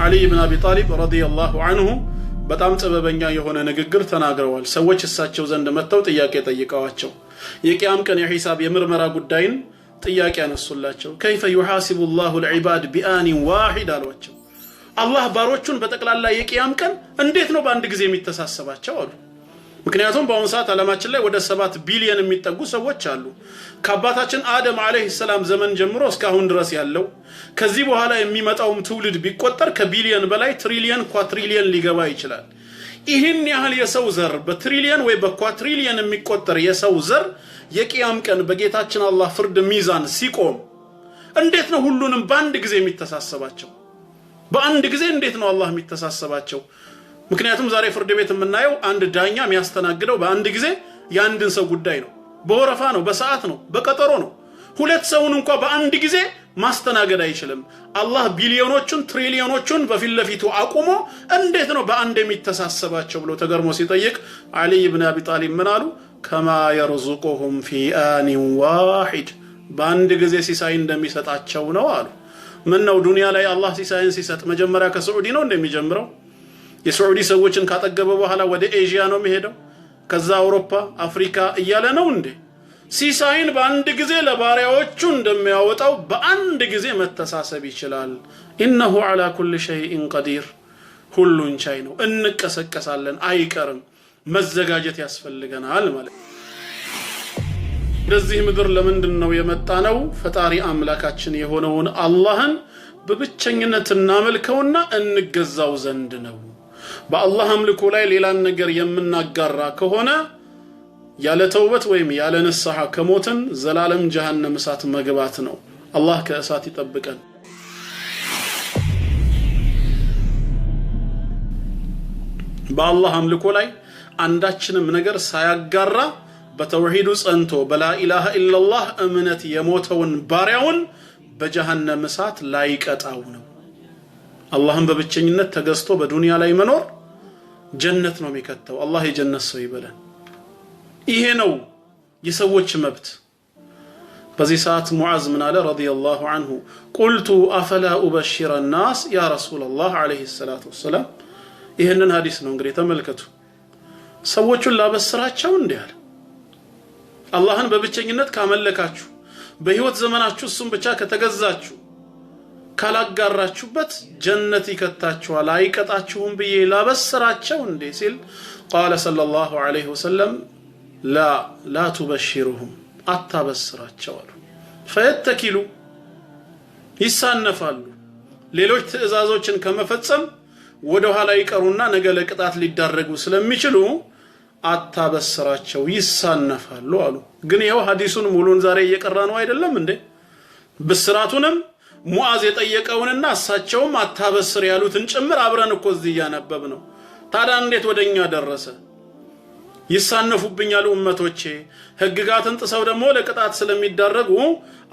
አሊ ኢብኑ አቢ ጣሊብ ረዲየላሁ ዐንሁ በጣም ጥበበኛ የሆነ ንግግር ተናግረዋል። ሰዎች እሳቸው ዘንድ መጥተው ጥያቄ ጠይቀዋቸው የቂያም ቀን የሂሳብ የምርመራ ጉዳይን ጥያቄ ያነሱላቸው። ከይፈ ዩሐሲቡ ላሁ ልዒባድ ቢአኒን ዋሂድ አሏቸው። አላህ ባሮቹን በጠቅላላ የቂያም ቀን እንዴት ነው በአንድ ጊዜ የሚተሳሰባቸው አሉ። ምክንያቱም በአሁኑ ሰዓት ዓለማችን ላይ ወደ 7 ቢሊዮን የሚጠጉ ሰዎች አሉ። ከአባታችን አደም አለይሂ ሰላም ዘመን ጀምሮ እስካሁን ድረስ ያለው ከዚህ በኋላ የሚመጣውም ትውልድ ቢቆጠር ከቢሊዮን በላይ ትሪሊየን ኳትሪሊየን ሊገባ ይችላል። ይህን ያህል የሰው ዘር በትሪሊየን ወይ በኳትሪሊየን የሚቆጠር የሰው ዘር የቂያም ቀን በጌታችን አላህ ፍርድ ሚዛን ሲቆም እንዴት ነው ሁሉንም በአንድ ጊዜ የሚተሳሰባቸው? በአንድ ጊዜ እንዴት ነው አላህ የሚተሳሰባቸው? ምክንያቱም ዛሬ ፍርድ ቤት የምናየው አንድ ዳኛ የሚያስተናግደው በአንድ ጊዜ የአንድን ሰው ጉዳይ ነው። በወረፋ ነው፣ በሰዓት ነው፣ በቀጠሮ ነው። ሁለት ሰውን እንኳን በአንድ ጊዜ ማስተናገድ አይችልም። አላህ ቢሊዮኖቹን ትሪሊዮኖቹን በፊት ለፊቱ አቁሞ እንዴት ነው በአንድ የሚተሳሰባቸው ብሎ ተገርሞ ሲጠይቅ አሊ ኢብኑ አቢ ጣሊብ ምን አሉ? ከማ የርዙቁሁም ፊ አኒን ዋሂድ በአንድ ጊዜ ሲሳይ እንደሚሰጣቸው ነው አሉ። ምን ነው ዱንያ ላይ አላህ ሲሳይን ሲሰጥ መጀመሪያ ከሳዑዲ ነው እንደሚጀምረው? የሳዑዲ ሰዎችን ካጠገበ በኋላ ወደ ኤዥያ ነው የሚሄደው? ከዛ አውሮፓ፣ አፍሪካ እያለ ነው እንዴ? ሲሳይን በአንድ ጊዜ ለባሪያዎቹ እንደሚያወጣው በአንድ ጊዜ መተሳሰብ ይችላል። ኢነሁ ዐላ ኩሊ ሸይኢን ቀዲር ሁሉን ቻይ ነው። እንቀሰቀሳለን፣ አይቀርም፣ መዘጋጀት ያስፈልገናል ማለት። ወደዚህ ምድር ለምንድን ነው የመጣነው? ፈጣሪ አምላካችን የሆነውን አላህን በብቸኝነት እናመልከውና እንገዛው ዘንድ ነው። በአላህ አምልኮ ላይ ሌላን ነገር የምናጋራ ከሆነ ያለ ተውበት ወይም ያለ ንስሐ ከሞትን ዘላለም ጀሃነም እሳት መግባት ነው። አላህ ከእሳት ይጠብቀን። በአላህ አምልኮ ላይ አንዳችንም ነገር ሳያጋራ በተውሂዱ ጸንቶ በላ ኢላሃ ኢላላህ እምነት የሞተውን ባሪያውን በጀሃነም እሳት ላይቀጣው ነው። አላህን በብቸኝነት ተገዝቶ በዱንያ ላይ መኖር ጀነት ነው የሚከተው። አላህ የጀነት ሰው ይበለን። ይሄ ነው የሰዎች መብት። በዚህ ሰዓት ሙዓዝ ምን አለ ረዲየላሁ ዐንሁ? ቁልቱ አፈላ ኡበሽረ ናስ ያ ረሱላላህ ዐለይሂ ሰላቱ ወሰላም። ይህንን ሐዲስ ነው እንግዲህ ተመልከቱ። ሰዎቹን ላበስራቸው እንዲህ አለ። አላህን በብቸኝነት ካመለካችሁ በህይወት ዘመናችሁ እሱን ብቻ ከተገዛችሁ ካላጋራችሁበት ጀነት ይከታችኋል አይቀጣችሁም ብዬ ላበስራቸው እንዴ ሲል ቃለ ሰለላሁ ዐለይሂ ወሰለም ላ ቱበሽሩሁም አታበስራቸው አሉ። ፈየተኪሉ ይሳነፋሉ። ሌሎች ትዕዛዞችን ከመፈጸም ወደ ኋላ ይቀሩና ነገ ለቅጣት ሊዳረጉ ስለሚችሉ አታበስራቸው ይሳነፋሉ አሉ። ግን ይሄው ሐዲሱን ሙሉን ዛሬ እየቀራ ነው አይደለም እንዴ? ብስራቱንም ሙዓዝ የጠየቀውንና እሳቸውም አታበስር ያሉትን ጭምር አብረን እኮ እዚህ ያነበብ ነው። ታዲያ እንዴት ወደኛ ደረሰ? ይሳነፉብኛል ኡመቶቼ ህግጋትን ጥሰው ደግሞ ለቅጣት ስለሚዳረጉ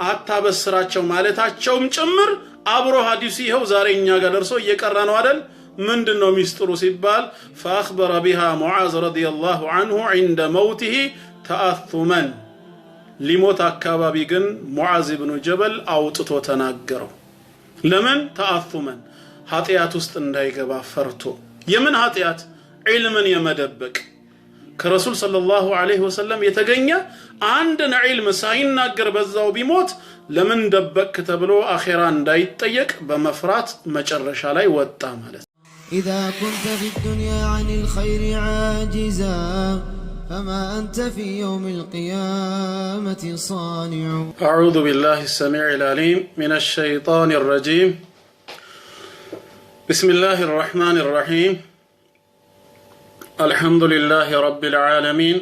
አታበስራቸው ማለታቸውም ጭምር አብሮ ሐዲሱ ይሄው ዛሬ እኛ ጋር ደርሶ እየቀራ ነው አይደል? ምንድነው ሚስጥሩ ሲባል فاخبر بها معاذ رضي الله عنه عند موته تأثما ሊሞት አካባቢ ግን ሙዓዝ ኢብኑ ጀበል አውጥቶ ተናገረው። ለምን? ተአثመን ኃጢያት ውስጥ እንዳይገባ ፈርቶ። የምን ኃጢያት? ዒልምን የመደበቅ ከረሱል ሰለላሁ ዐለይሂ ወሰለም የተገኘ አንድን ዒልም ሳይናገር በዛው ቢሞት ለምን ደበቅ ተብሎ አኺራ እንዳይጠየቅ በመፍራት መጨረሻ ላይ ወጣ ማለት። إذا كنت في الدنيا عن الخير عاجزا فما أنت في يوم القيامة صانع. أعوذ بالله السميع العليم من الشيطان الرجيم. بسم الله الرحمن الرحيم. الحمد لله رب العالمين.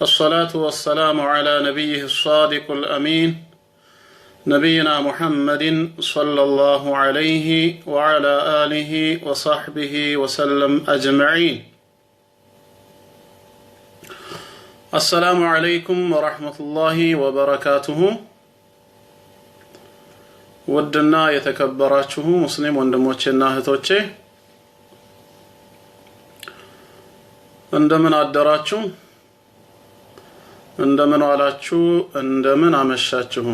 الصلاة والسلام على نبيه الصادق الأمين نبينا محمد صلى الله عليه وعلى آله وصحبه وسلم أجمعين. السلام عليكم ورحمة الله وبركاته. ودنا يتكبراته مسلم وندموچنا እህቶቼ እንደምን አደራችሁ? እንደምን ዋላችሁ? እንደምን አመሻችሁ?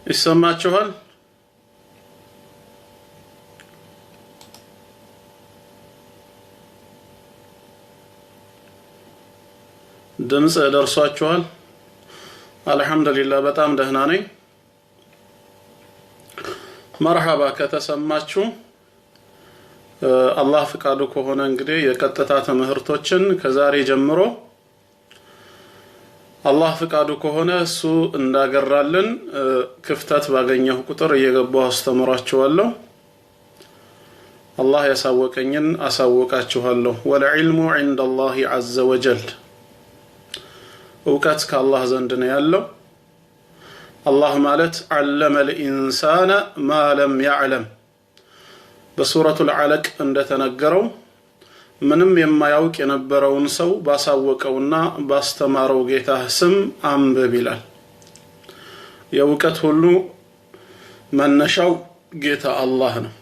ይሰማችኋል? ድምጽ ደርሷችኋል? አልহামዱሊላህ በጣም ደህና ነኝ። መርሐባ ከተሰማችሁ አላህ ፍቃዱ ከሆነ እንግዲህ የቀጥታ ትምህርቶችን ከዛሬ ጀምሮ አላህ ፍቃዱ ከሆነ እሱ እንዳገራልን ክፍተት ባገኘው ቁጥር እየገባው አስተምራችኋለሁ። አላህ ያሳወቀኝን አሳውቃችኋለሁ። ወልዕልሙ ዐንደላሂ ዐዘ ወጀል እውቀት ከአላህ ዘንድ ነው ያለው። አላህ ማለት ዐለመል ኢንሳነ ማ ለም ያዕለም በሱረቱል ዐለቅ እንደተነገረው ምንም የማያውቅ የነበረውን ሰው ባሳወቀውና ባስተማረው ጌታ ስም አንብብ ይላል። የእውቀት ሁሉ መነሻው ጌታ አላህ ነው።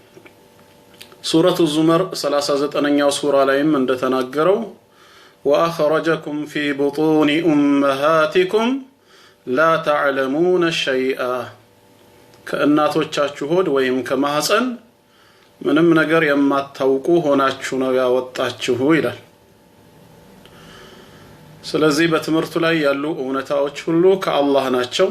ሱረቱ ዙመር 39ኛው ሱራ ላይም እንደተናገረው ወአኽረጀኩም ፊ ቡጡኒ ኡመሃቲኩም ላ ተዕለሙነ ሸይአ ከእናቶቻችሁ ሆድ ወይም ከማህፀን ምንም ነገር የማታውቁ ሆናችሁ ነው ያወጣችሁ ይላል። ስለዚህ በትምህርቱ ላይ ያሉ እውነታዎች ሁሉ ከአላህ ናቸው።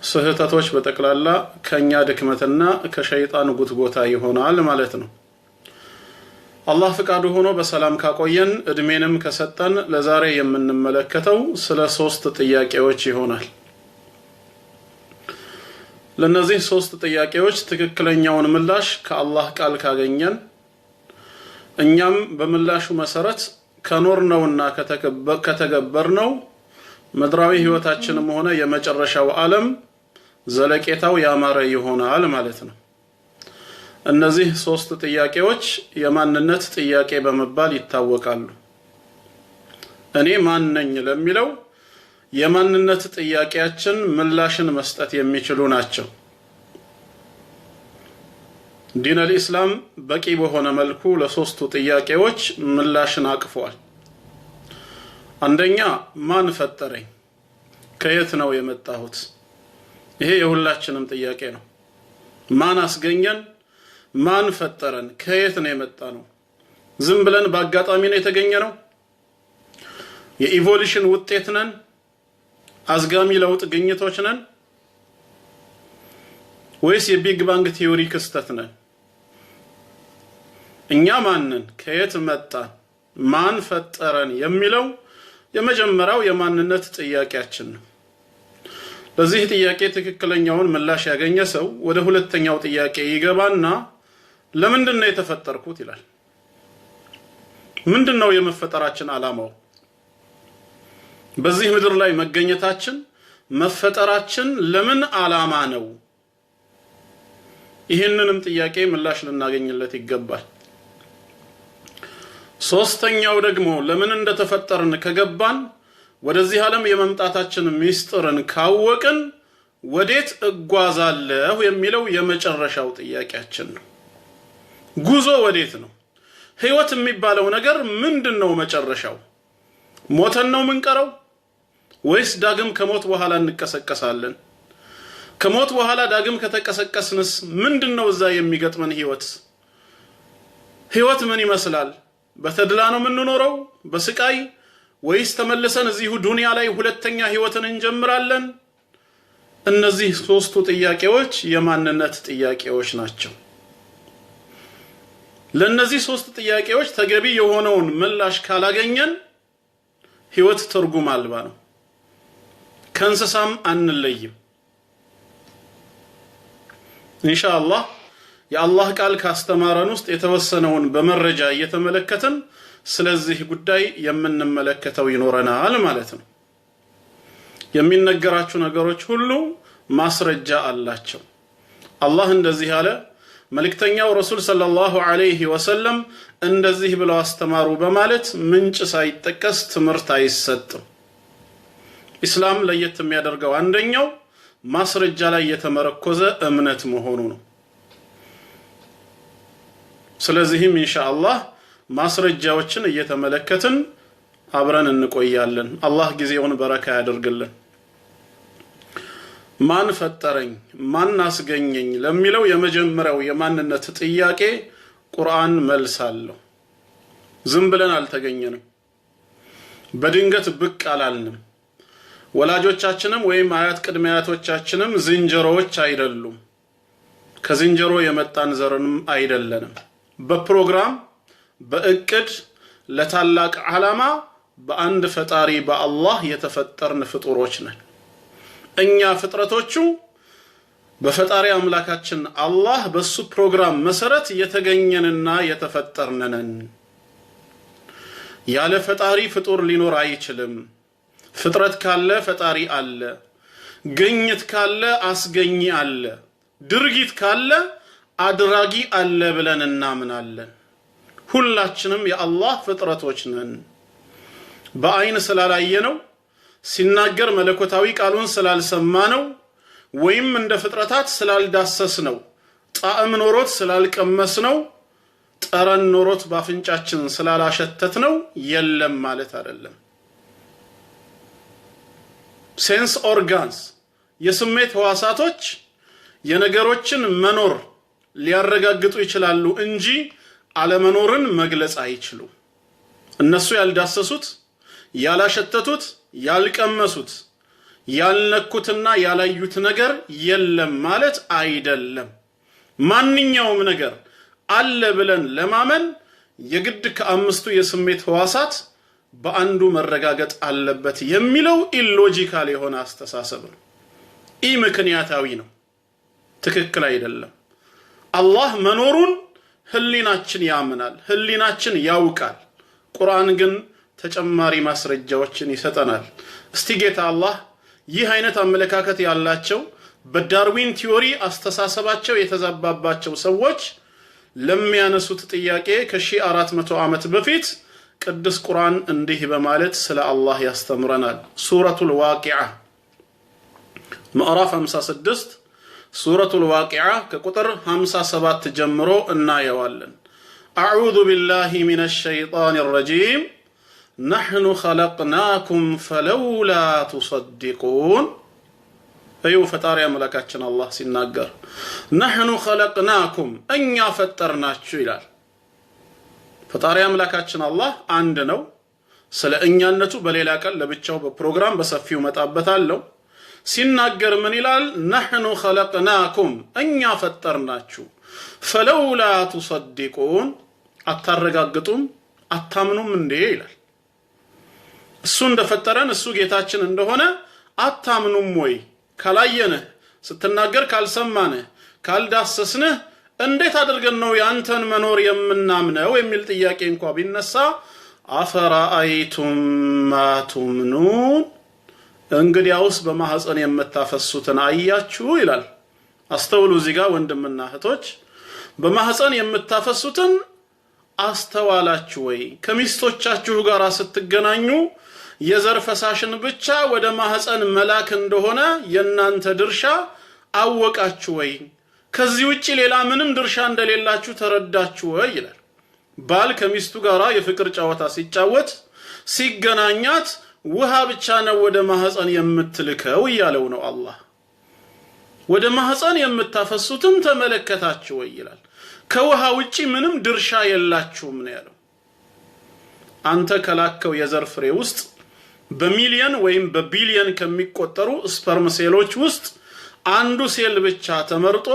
ስህተቶች በጠቅላላ ከኛ ድክመትና ከሸይጣን ጉትጎታ ይሆናል ማለት ነው። አላህ ፍቃዱ ሆኖ በሰላም ካቆየን እድሜንም ከሰጠን ለዛሬ የምንመለከተው ስለ 3 ጥያቄዎች ይሆናል። ለነዚህ 3 ጥያቄዎች ትክክለኛውን ምላሽ ከአላህ ቃል ካገኘን እኛም በምላሹ መሰረት ከኖርነውና ከተገበርነው ምድራዊ ህይወታችንም ሆነ የመጨረሻው ዓለም ዘለቄታው ያማረ ይሆናል ማለት ነው። እነዚህ 3 ጥያቄዎች የማንነት ጥያቄ በመባል ይታወቃሉ። እኔ ማን ነኝ ለሚለው የማንነት ጥያቄያችን ምላሽን መስጠት የሚችሉ ናቸው። ዲን አልኢስላም በቂ በሆነ መልኩ ለ3ቱ ጥያቄዎች ምላሽን አቅፏል። አንደኛ ማን ፈጠረኝ? ከየት ነው የመጣሁት? ይሄ የሁላችንም ጥያቄ ነው። ማን አስገኘን? ማን ፈጠረን? ከየት ነው የመጣነው? ዝም ብለን በአጋጣሚ ነው የተገኘነው? የኢቮሉሽን ውጤት ነን? አዝጋሚ ለውጥ ግኝቶች ነን? ወይስ የቢግ ባንግ ቲዮሪ ክስተት ነን? እኛ ማንን? ከየት መጣን? ማን ፈጠረን? የሚለው የመጀመሪያው የማንነት ጥያቄያችን ነው። ለዚህ ጥያቄ ትክክለኛውን ምላሽ ያገኘ ሰው ወደ ሁለተኛው ጥያቄ ይገባና ለምንድን ነው የተፈጠርኩት ይላል። ምንድን ነው የመፈጠራችን ዓላማው? በዚህ ምድር ላይ መገኘታችን መፈጠራችን ለምን ዓላማ ነው? ይህንንም ጥያቄ ምላሽ ልናገኝለት ይገባል። ሶስተኛው ደግሞ ለምን እንደተፈጠርን ከገባን ወደዚህ ዓለም የመምጣታችን ሚስጥርን ካወቅን ወዴት እጓዛለሁ የሚለው የመጨረሻው ጥያቄያችን ነው። ጉዞ ወዴት ነው? ህይወት የሚባለው ነገር ምንድነው? መጨረሻው ሞተን ነው ምንቀረው ወይስ ዳግም ከሞት በኋላ እንቀሰቀሳለን? ከሞት በኋላ ዳግም ከተቀሰቀስንስ ምንድነው እዛ የሚገጥመን ህይወት? ህይወት ምን ይመስላል? በተድላ ነው የምንኖረው በስቃይ ወይስ ተመልሰን እዚሁ ዱንያ ላይ ሁለተኛ ህይወትን እንጀምራለን? እነዚህ 3ቱ ጥያቄዎች የማንነት ጥያቄዎች ናቸው። ለነዚህ 3 ጥያቄዎች ተገቢ የሆነውን ምላሽ ካላገኘን ህይወት ትርጉም አልባ ነው። ከእንስሳም አንለይም። ኢንሻአላህ የአላህ ቃል ካስተማረን ውስጥ የተወሰነውን በመረጃ እየተመለከትን ስለዚህ ጉዳይ የምንመለከተው ይኖረናል ማለት ነው። የሚነገራችሁ ነገሮች ሁሉ ማስረጃ አላቸው። አላህ እንደዚህ አለ፣ መልእክተኛው ረሱል ሰለላሁ ዐለይሂ ወሰለም እንደዚህ ብለው አስተማሩ በማለት ምንጭ ሳይጠቀስ ትምህርት አይሰጥም። ኢስላም ለየት የሚያደርገው አንደኛው ማስረጃ ላይ የተመረኮዘ እምነት መሆኑ ነው። ስለዚህም ኢንሻአላህ ማስረጃዎችን እየተመለከትን አብረን እንቆያለን። አላህ ጊዜውን በረካ ያደርግልን። ማን ፈጠረኝ ማን አስገኘኝ ለሚለው የመጀመሪያው የማንነት ጥያቄ ቁርአን መልስ አለው። ዝም ብለን አልተገኘንም፣ በድንገት ብቅ አላልንም። ወላጆቻችንም ወይም አያት ቅድመ አያቶቻችንም ዝንጀሮዎች አይደሉም፣ ከዝንጀሮ የመጣን ዘርንም አይደለንም። በፕሮግራም በእቅድ ለታላቅ ዓላማ በአንድ ፈጣሪ በአላህ የተፈጠርን ፍጡሮች ነን። እኛ ፍጥረቶቹ በፈጣሪ አምላካችን አላህ በሱ ፕሮግራም መሰረት የተገኘንና የተፈጠርን ነን። ያለ ፈጣሪ ፍጡር ሊኖር አይችልም። ፍጥረት ካለ ፈጣሪ አለ፣ ግኝት ካለ አስገኝ አለ፣ ድርጊት ካለ አድራጊ አለ ብለን እናምናለን። ሁላችንም የአላህ ፍጥረቶች ነን። በአይን ስላላየነው ሲናገር መለኮታዊ ቃሉን ስላልሰማነው ወይም እንደ ፍጥረታት ስላልዳሰስነው ጣዕም ኖሮት ስላልቀመስነው ጠረን ኖሮት ባፍንጫችን ስላላሸተትነው የለም ማለት አይደለም። ሴንስ ኦርጋንስ የስሜት ህዋሳቶች የነገሮችን መኖር ሊያረጋግጡ ይችላሉ እንጂ አለመኖርን መግለጽ አይችሉም። እነሱ ያልዳሰሱት ያላሸተቱት ያልቀመሱት ያልነኩትና ያላዩት ነገር የለም ማለት አይደለም። ማንኛውም ነገር አለ ብለን ለማመን የግድ ከአምስቱ የስሜት ህዋሳት በአንዱ መረጋገጥ አለበት የሚለው ኢሎጂካል የሆነ አስተሳሰብ ነው። ምክንያታዊ ነው፣ ትክክል አይደለም። አላህ መኖሩን ህሊናችን ያምናል፣ ህሊናችን ያውቃል። ቁርአን ግን ተጨማሪ ማስረጃዎችን ይሰጠናል። እስቲ ጌታ አላህ ይህ አይነት አመለካከት ያላቸው በዳርዊን ቲዮሪ አስተሳሰባቸው የተዛባባቸው ሰዎች ለሚያነሱት ጥያቄ ከ1400 ዓመት በፊት ቅዱስ ቁርአን እንዲህ በማለት ስለ አላህ ያስተምረናል። ሱረቱል ዋቂዓ ምዕራፍ 56 ሱረቱል ዋቂዓ ከቁጥር 57 ጀምሮ እናየዋለን። አዑዙ ቢላሂ ሚነሽ ሸይጣኒር ረጂም نحن خلقناكم فلولا تصدقون أيوه فتاري أملاكاتنا الله سيناقر نحن خلقناكم أنيا فترناكو إلال فتاري أملاكاتنا الله عندنا سلا أنيا نتو بليلاكال لبتشاو ببروغرام بسفيو متابتالو سيناقر من إلال نحن خلقناكم أنيا فترناكو فلولا تصدقون أترقاقتم أتامنوا من دي إلال እሱ እንደፈጠረን እሱ ጌታችን እንደሆነ አታምኑም ወይ? ካላየንህ ስትናገር ካልሰማንህ ካልዳሰስንህ እንዴት አድርገን ነው ያንተን መኖር የምናምነው የሚል ጥያቄ እንኳን ቢነሳ አፈራአይቱም ማቱምኑን እንግዲያውስ በማህፀን የምታፈሱትን አያችሁ ይላል። አስተውሉ እዚህ ጋር ወንድምና እህቶች፣ በማህፀን የምታፈሱትን አስተዋላችሁ ወይ? ከሚስቶቻችሁ ጋር ስትገናኙ የዘር ፈሳሽን ብቻ ወደ ማህፀን መላክ እንደሆነ የናንተ ድርሻ አወቃችሁ ወይ? ከዚህ ውጪ ሌላ ምንም ድርሻ እንደሌላችሁ ተረዳችሁ ወይ ይላል። ባል ከሚስቱ ጋር የፍቅር ጨዋታ ሲጫወት ሲገናኛት ውሃ ብቻ ነው ወደ ማህፀን የምትልከው እያለው ነው አላህ። ወደ ማህፀን የምታፈሱትን ተመለከታችሁ ወይ ይላል። ከውሃ ውጪ ምንም ድርሻ የላችሁም ነው ያለው። አንተ ከላከው የዘር ፍሬ ውስጥ በሚሊየን ወይም በቢሊየን ከሚቆጠሩ ስፐርም ሴሎች ውስጥ አንዱ ሴል ብቻ ተመርጦ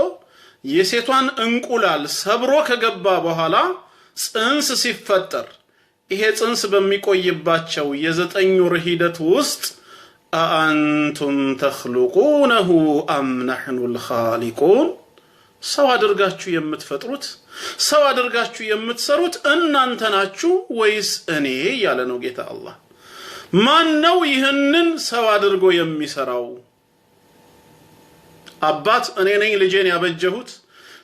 የሴቷን እንቁላል ሰብሮ ከገባ በኋላ ጽንስ ሲፈጠር ይሄ ጽንስ በሚቆይባቸው የ9 ወር ሂደት ውስጥ አአንቱም ተخلقونه ام نحن الخالقون ሰው አድርጋችሁ የምትፈጥሩት ሰው አድርጋችሁ የምትሰሩት እናንተ ናችሁ ወይስ እኔ ያለ ነው ጌታ አላህ። ማን ነው ይህንን ሰው አድርጎ የሚሰራው? አባት እኔ ነኝ ልጄን ያበጀሁት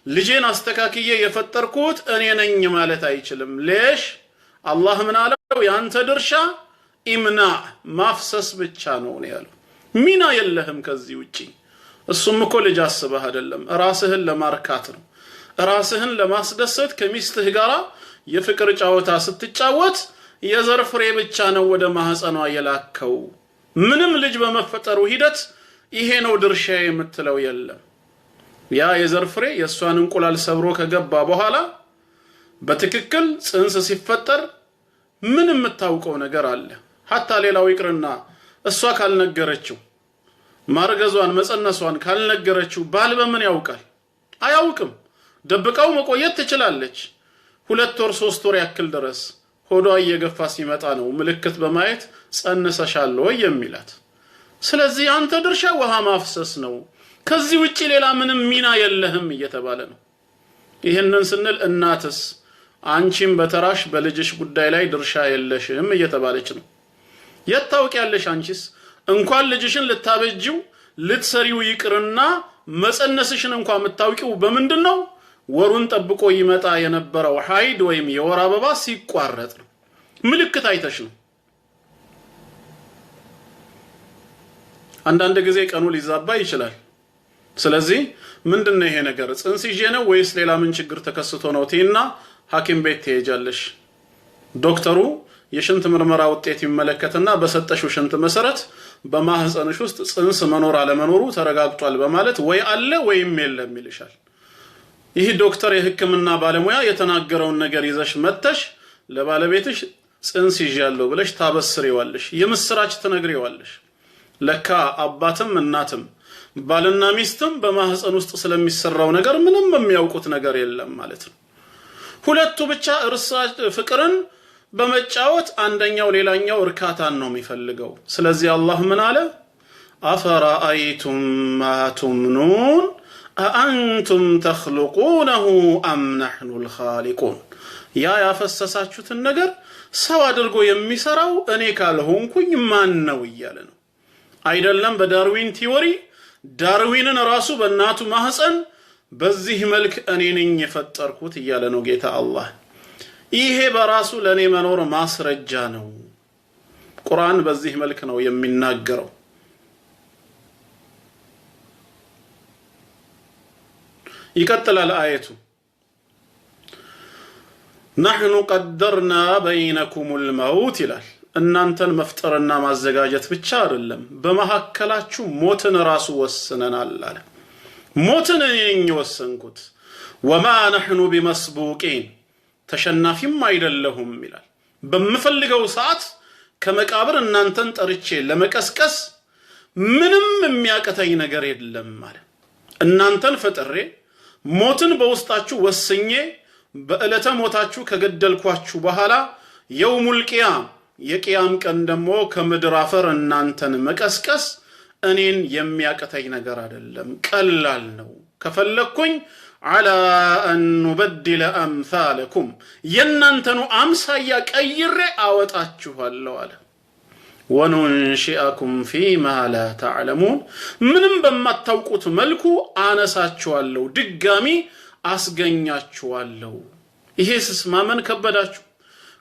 ልጄን አስተካክዬ የፈጠርኩት እኔ ነኝ ማለት አይችልም። ለሽ አላህ ምን አለው? ያንተ ድርሻ ኢምና ማፍሰስ ብቻ ነው ያለው። ሚና የለህም ከዚህ ውጪ። እሱም እኮ ልጅ አስበህ አይደለም፣ ራስህን ለማርካት ነው። ራስህን ለማስደሰት ከሚስትህ ጋራ የፍቅር ጨዋታ ስትጫወት የዘር ፍሬ ብቻ ነው ወደ ማህፀኗ የላከው። ምንም ልጅ በመፈጠሩ ሂደት ይሄ ነው ድርሻዬ የምትለው የለም። ያ የዘር ፍሬ የእሷን እንቁላል ሰብሮ ከገባ በኋላ በትክክል ጽንስ ሲፈጠር ምን የምታውቀው ነገር አለ? ሐታ ሌላው ይቅርና እሷ ካልነገረችው ማርገዟን መጸነሷን ካልነገረችው ባል በምን ያውቃል? አያውቅም። ደብቃው መቆየት ትችላለች። 2 ወር 3 ወር ያክል ድረስ ሆዷ እየገፋ ሲመጣ ነው ምልክት በማየት ጸንሰሻል ወይ የሚላት። ስለዚህ አንተ ድርሻ ውሃ ማፍሰስ ነው፣ ከዚህ ውጪ ሌላ ምንም ሚና የለህም እየተባለ ነው። ይሄንን ስንል እናትስ አንቺም በተራሽ በልጅሽ ጉዳይ ላይ ድርሻ የለሽም እየተባለች ነው። የታውቂያለሽ አንቺስ እንኳን ልጅሽን ልታበጂው ልትሰሪው ይቅርና መጸነስሽን እንኳን የምታውቂው በምንድነው? ወሩን ጠብቆ ይመጣ የነበረው ሐይድ ወይም የወር አበባ ሲቋረጥ ነው። ምልክት አይተሽ ነው። አንዳንድ ጊዜ ቀኑ ሊዛባ ይችላል። ስለዚህ ምንድነው ይሄ ነገር? ጽንስ ይዤ ነው ወይስ ሌላ ምን ችግር ተከስቶ ነው ቲና ሐኪም ቤት ትሄጃለሽ። ዶክተሩ የሽንት ምርመራ ውጤት ይመለከትና በሰጠሽው ሽንት መሰረት በማህፀንሽ ውስጥ ጽንስ መኖር አለመኖሩ ተረጋግጧል በማለት ወይ አለ ወይም የለም ይልሻል። ይህ ዶክተር የህክምና ባለሙያ የተናገረውን ነገር ይዘሽ መተሽ ለባለቤትሽ ጽንስ ይዣለሁ ብለሽ ታበስሪዋለሽ፣ የምስራች ትነግሪዋለሽ። ለካ አባትም እናትም ባልና ሚስትም በማህፀን ውስጥ ስለሚሰራው ነገር ምንም የሚያውቁት ነገር የለም ማለት ነው። ሁለቱ ብቻ ፍቅርን በመጫወት አንደኛው ሌላኛው እርካታን ነው የሚፈልገው። ስለዚህ አላህ ምን አለ? አፈራአይቱም ማ ቱምኑን አአንቱም ተኽሉቁነሁ አም ነሕኑል ኻሊቁን። ያ ያፈሰሳችሁትን ነገር ሰው አድርጎ የሚሰራው እኔ ካልሆንኩኝ ማን ነው እያለ ነው። አይደለም በዳርዊን ቲዮሪ ዳርዊንን ራሱ በእናቱ ማህፀን በዚህ መልክ እኔ ነኝ የፈጠርኩት እያለ ነው ጌታ አላህ። ይሄ በራሱ ለኔ መኖር ማስረጃ ነው። ቁርአን በዚህ መልክ ነው የሚናገረው። ይቀጥላል አየቱ نحن قدرنا بينكم الموت ይላል። እናንተን መፍጠርና ማዘጋጀት ብቻ አይደለም በመሐከላችሁ ሞትን ራሱ ወስነናል አለ። ሞትን እኔ ወሰንኩት። وما نحن بمسبوقين ተሸናፊም አይደለሁም ይላል። በመፈልገው ሰዓት ከመቃብር እናንተን ጠርቼ ለመቀስቀስ ምንም የሚያቀተኝ ነገር የለም ማለት። እናንተን ፈጥሬ ሞትን በውስጣችሁ ወስኜ በእለተ ሞታችሁ ከገደልኳችሁ በኋላ የውሙል ቂያም የቂያም ቀን ደግሞ ከምድር አፈር እናንተን መቀስቀስ እኔን የሚያቀተኝ ነገር አይደለም፣ ቀላል ነው። ከፈለኩኝ على أن نبدل أمثالكم يننتنو أمسايا كير أوتاتشوها اللوالا وننشئكم فيما لا تعلمون منم بما توقت ملكو آنساتشوها اللو دقامي أسغنياتشوها اللو إيهيس اسما من كبداتشو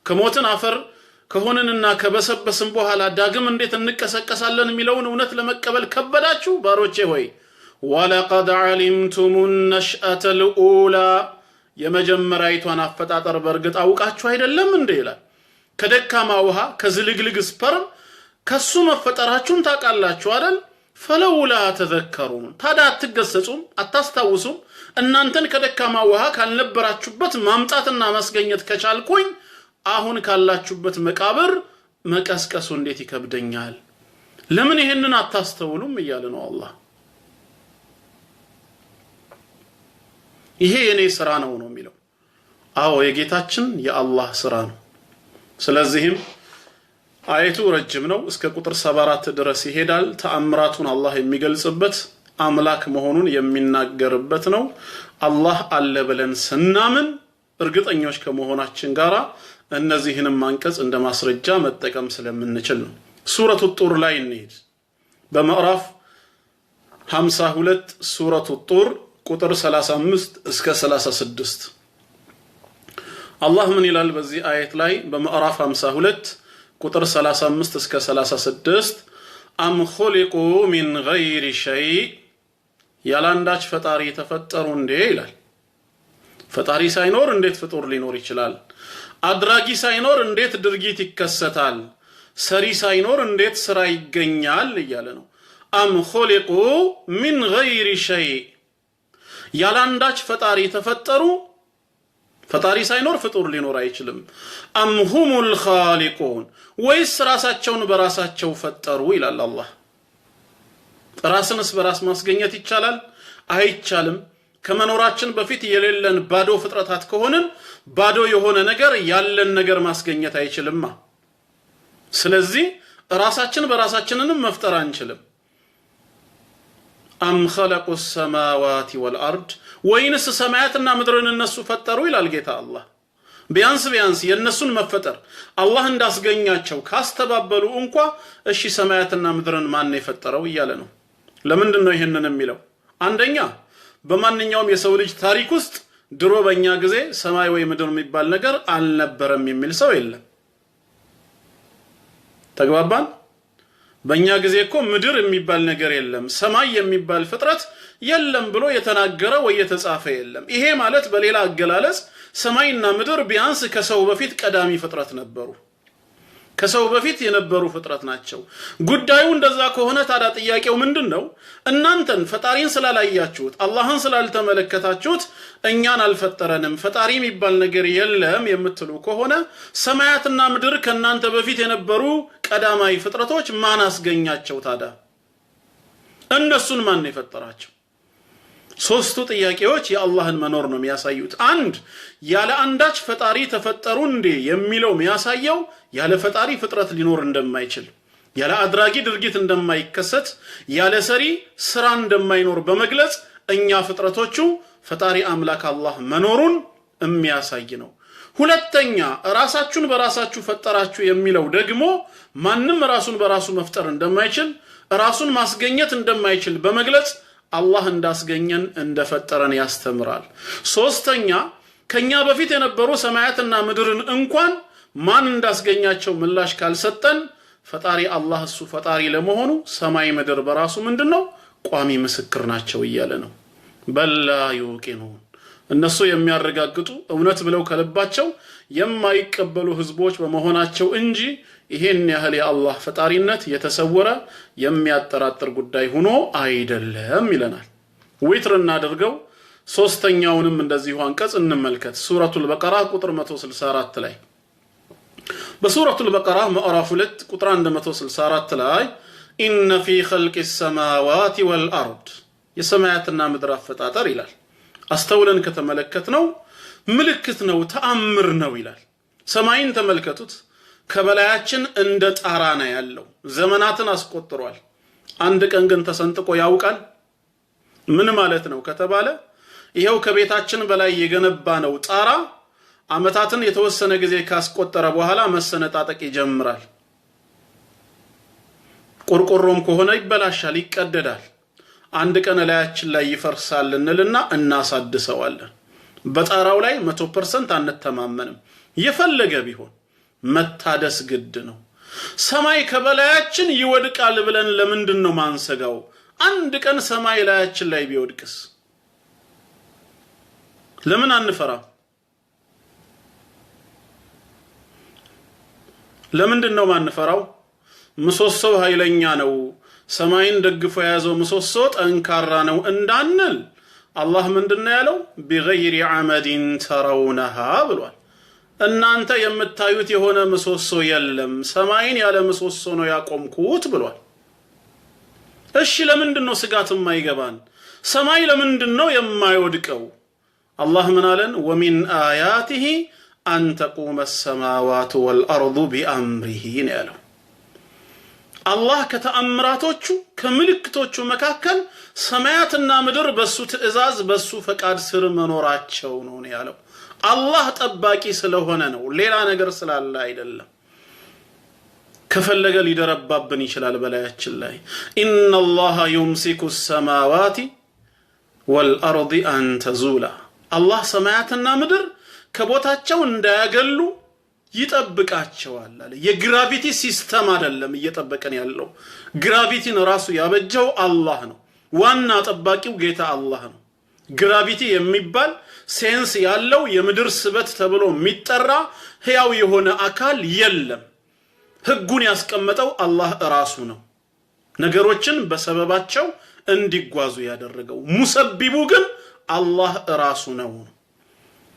كموتن أفر كهونننا كبسبسن بوهالا داقم انديت النكسكسالن ميلون ونت لمكبل كبداتشو باروچه هوي ولقد علمتم النشأة الأولى የመጀመሪያይቷን አፈጣጠር በርግጥ አውቃችሁ አይደለም እንዴ ይላል። ከደካማ ውሃ ከዝልግልግ ስፐርም ከሱ መፈጠራችሁን ታውቃላችሁ አይደል? ፈለውላ ተዘከሩን ታዲያ አትገሰጹም አታስታውሱም? እናንተን ከደካማ ውሃ ካልነበራችሁበት ማምጣትና ማስገኘት ከቻልኩኝ አሁን ካላችሁበት መቃብር መቀስቀሱ እንዴት ይከብደኛል? ለምን ይሄንን አታስተውሉም እያለ ነው አላህ። ይሄ የኔ ስራ ነው የሚለው። አዎ የጌታችን የአላህ ስራ ነው። ስለዚህም አየቱ ረጅም ነው፣ እስከ ቁጥር 74 ድረስ ይሄዳል። ተአምራቱን አላህ የሚገልጽበት አምላክ መሆኑን የሚናገርበት ነው። አላህ አለ ብለን ስናምን እርግጠኞች ከመሆናችን ጋራ እነዚህንም አንቀጽ እንደ ማስረጃ መጠቀም ስለምንችል ነው። ሱረቱ ጡር ላይ እንሂድ። በምዕራፍ 52 ሱረቱ ጡር ቁጥር 35 እስከ 36 አላህ ምን ይላል በዚህ አየት ላይ? በምዕራፍ 52 ቁጥር 35 እስከ 36 አም ኹሊቁ ሚን ገይሪ ሸይ ያላንዳች ፈጣሪ ተፈጠሩ እንዴ ይላል። ፈጣሪ ሳይኖር እንዴት ፍጡር ሊኖር ይችላል? አድራጊ ሳይኖር እንዴት ድርጊት ይከሰታል? ሰሪ ሳይኖር እንዴት ስራ ይገኛል እያለ ነው። አም ኹሊቁ ሚን ገይሪ ሸይ ያላንዳች ፈጣሪ ተፈጠሩ ፈጣሪ ሳይኖር ፍጡር ሊኖር አይችልም አም ሁሙል ኻሊቁን ወይስ ራሳቸውን በራሳቸው ፈጠሩ ይላል አላህ ራስንስ በራስ ማስገኘት ይቻላል አይቻልም ከመኖራችን በፊት የሌለን ባዶ ፍጥረታት ከሆነን ባዶ የሆነ ነገር ያለን ነገር ማስገኘት አይችልምማ ስለዚህ ራሳችን በራሳችንንም መፍጠር አንችልም አም ኸለቁ السماوات والارض ወይንስ ሰማያትና ምድርን እነሱ ፈጠሩ ይላል ጌታ አላህ ቢያንስ የነሱን መፈጠር አላህ እንዳስገኛቸው ካስተባበሉ እንኳን እሺ ሰማያትና ምድርን ማን የፈጠረው ይያለ ነው ለምንድን ነው ይሄንን የሚለው አንደኛ በማንኛውም የሰው ልጅ ታሪክ ውስጥ ድሮ በእኛ ጊዜ ሰማይ ወይ ምድር የሚባል ነገር አልነበረም የሚል ሰው የለም ተግባባን በእኛ ጊዜ እኮ ምድር የሚባል ነገር የለም ሰማይ የሚባል ፍጥረት የለም ብሎ የተናገረ ወይ የተጻፈ የለም ይሄ ማለት በሌላ አገላለጽ ሰማይና ምድር ቢያንስ ከሰው በፊት ቀዳሚ ፍጥረት ነበሩ ከሰው በፊት የነበሩ ፍጥረት ናቸው ጉዳዩ እንደዛ ከሆነ ታዲያ ጥያቄው ምንድነው እናንተን ፈጣሪን ስላላያችሁት አላህን ስላልተመለከታችሁት እኛን አልፈጠረንም ፈጣሪ የሚባል ነገር የለም የምትሉ ከሆነ ሰማያትና ምድር ከናንተ በፊት የነበሩ ቀዳማይ ፍጥረቶች ማን አስገኛቸው ታዲያ እነሱን ማን የፈጠራቸው ሶስቱ ጥያቄዎች የአላህን መኖር ነው የሚያሳዩት አንድ ያለ አንዳች ፈጣሪ ተፈጠሩ እንዴ የሚለው የሚያሳየው ያለ ፈጣሪ ፍጥረት ሊኖር እንደማይችል ያለ አድራጊ ድርጊት እንደማይከሰት ያለ ሰሪ ስራ እንደማይኖር በመግለጽ እኛ ፍጥረቶቹ ፈጣሪ አምላክ አላህ መኖሩን የሚያሳይ ነው ሁለተኛ ራሳችሁን በራሳችሁ ፈጠራችሁ የሚለው ደግሞ ማንንም ራሱን በራሱ መፍጠር እንደማይችል ራሱን ማስገኘት እንደማይችል በመግለጽ አላህ እንዳስገኘን እንደፈጠረን ያስተምራል ሶስተኛ ከኛ በፊት የነበሩ ሰማያትና ምድርን እንኳን ማን እንዳስገኛቸው ምላሽ ካልሰጠን ፈጣሪ አላህ እሱ ፈጣሪ ለመሆኑ ሰማይ ምድር በራሱ ምንድነው ቋሚ ምስክር ናቸው ይያለ ነው በላ ይውቂኑን እነሱ የሚያረጋግጡ እውነት ብለው ከልባቸው የማይቀበሉ ህዝቦች በመሆናቸው እንጂ ይሄን ያህል የአላህ ፈጣሪነት የተሰወረ የሚያጠራጥር ጉዳይ ሆኖ አይደለም ይለናል ዊትር እናድርገው ሶስተኛውንም እንደዚሁ አንቀጽ እንመልከት ሱረቱል በቀራ ቁጥር 164 ላይ በሱረቱል በቀራ ምዕራፍ 2 ቁጥር 164 ላይ ኢነ ፊ ኸልቂ السماوات والارض የሰማያትና ምድር አፈጣጠር ይላል አስተውለን ከተመለከትነው ምልክት ነው ተአምር ነው ይላል ሰማይን ተመልከቱት ከበላያችን እንደ ጣራ ነው ያለው ዘመናትን አስቆጥሯል አንድ ቀን ግን ተሰንጥቆ ያውቃል ምን ማለት ነው ከተባለ ይሄው ከቤታችን በላይ የገነባ ነው ጣራ አመታትን የተወሰነ ጊዜ ካስቆጠረ በኋላ መሰነጣጠቅ ይጀምራል ቆርቆሮም ከሆነ ይበላሻል ይቀደዳል አንድ ቀን ላያችን ላይ ይፈርሳል እንልና እናሳድሰዋለን በጣራው ላይ 100% አንተማመንም የፈለገ ቢሆን መታደስ ግድ ነው ሰማይ ከበላያችን ይወድቃል ብለን ለምንድን ነው ማንሰጋው አንድ ቀን ሰማይ ላያችን ላይ ቢወድቅስ ለምን አንፈራ ለምንድን ነው ማንፈራው ምሰሶው ኃይለኛ ነው ሰማይን ደግፎ ያዘው ምሰሶ ጠንካራ ነው እንዳንል አላህ ምንድነው ያለው بغير عمد ترونها ብሏል እናንተ የምታዩት የሆነ ምሰሶ የለም ሰማይን ያለ ምሰሶ ነው ያቆምኩት ብሏል እሺ ለምንድነው ስጋት የማይገባን ሰማይ ለምንድነው የማይወድቀው አላህ ምን አለን ومن آياته أن تقوم السماوات والأرض بأمره ያለው አላህ ከተአምራቶቹ ከምልክቶቹ መካከል ሰማያትና ምድር በሱ ትእዛዝ በሱ ፈቃድ ስር መኖራቸው ነው ያለው አላህ ጠባቂ ስለሆነ ነው ሌላ ነገር ስላለ አይደለም ከፈለገ ሊደረባብን ይችላል በላያችን ላይ ኢነላህ يمسك السماوات والأرض أن تزولا አላህ ሰማያትና ምድር ከቦታቸው እንዳያገሉ ይጠብቃቸዋል አለ የግራቪቲ ሲስተም አይደለም እየጠበቀን ያለው ግራቪቲን ራሱ ያበጀው አላህ ነው ዋና ጠባቂው ጌታ አላህ ነው ግራቪቲ የሚባል ሴንስ ያለው የምድር ስበት ተብሎ የሚጠራ ህያው የሆነ አካል የለም ህጉን ያስቀመጠው አላህ ራሱ ነው ነገሮችን በሰበባቸው እንዲጓዙ ያደረገው ሙሰቢቡ ግን አላህ ራሱ ነው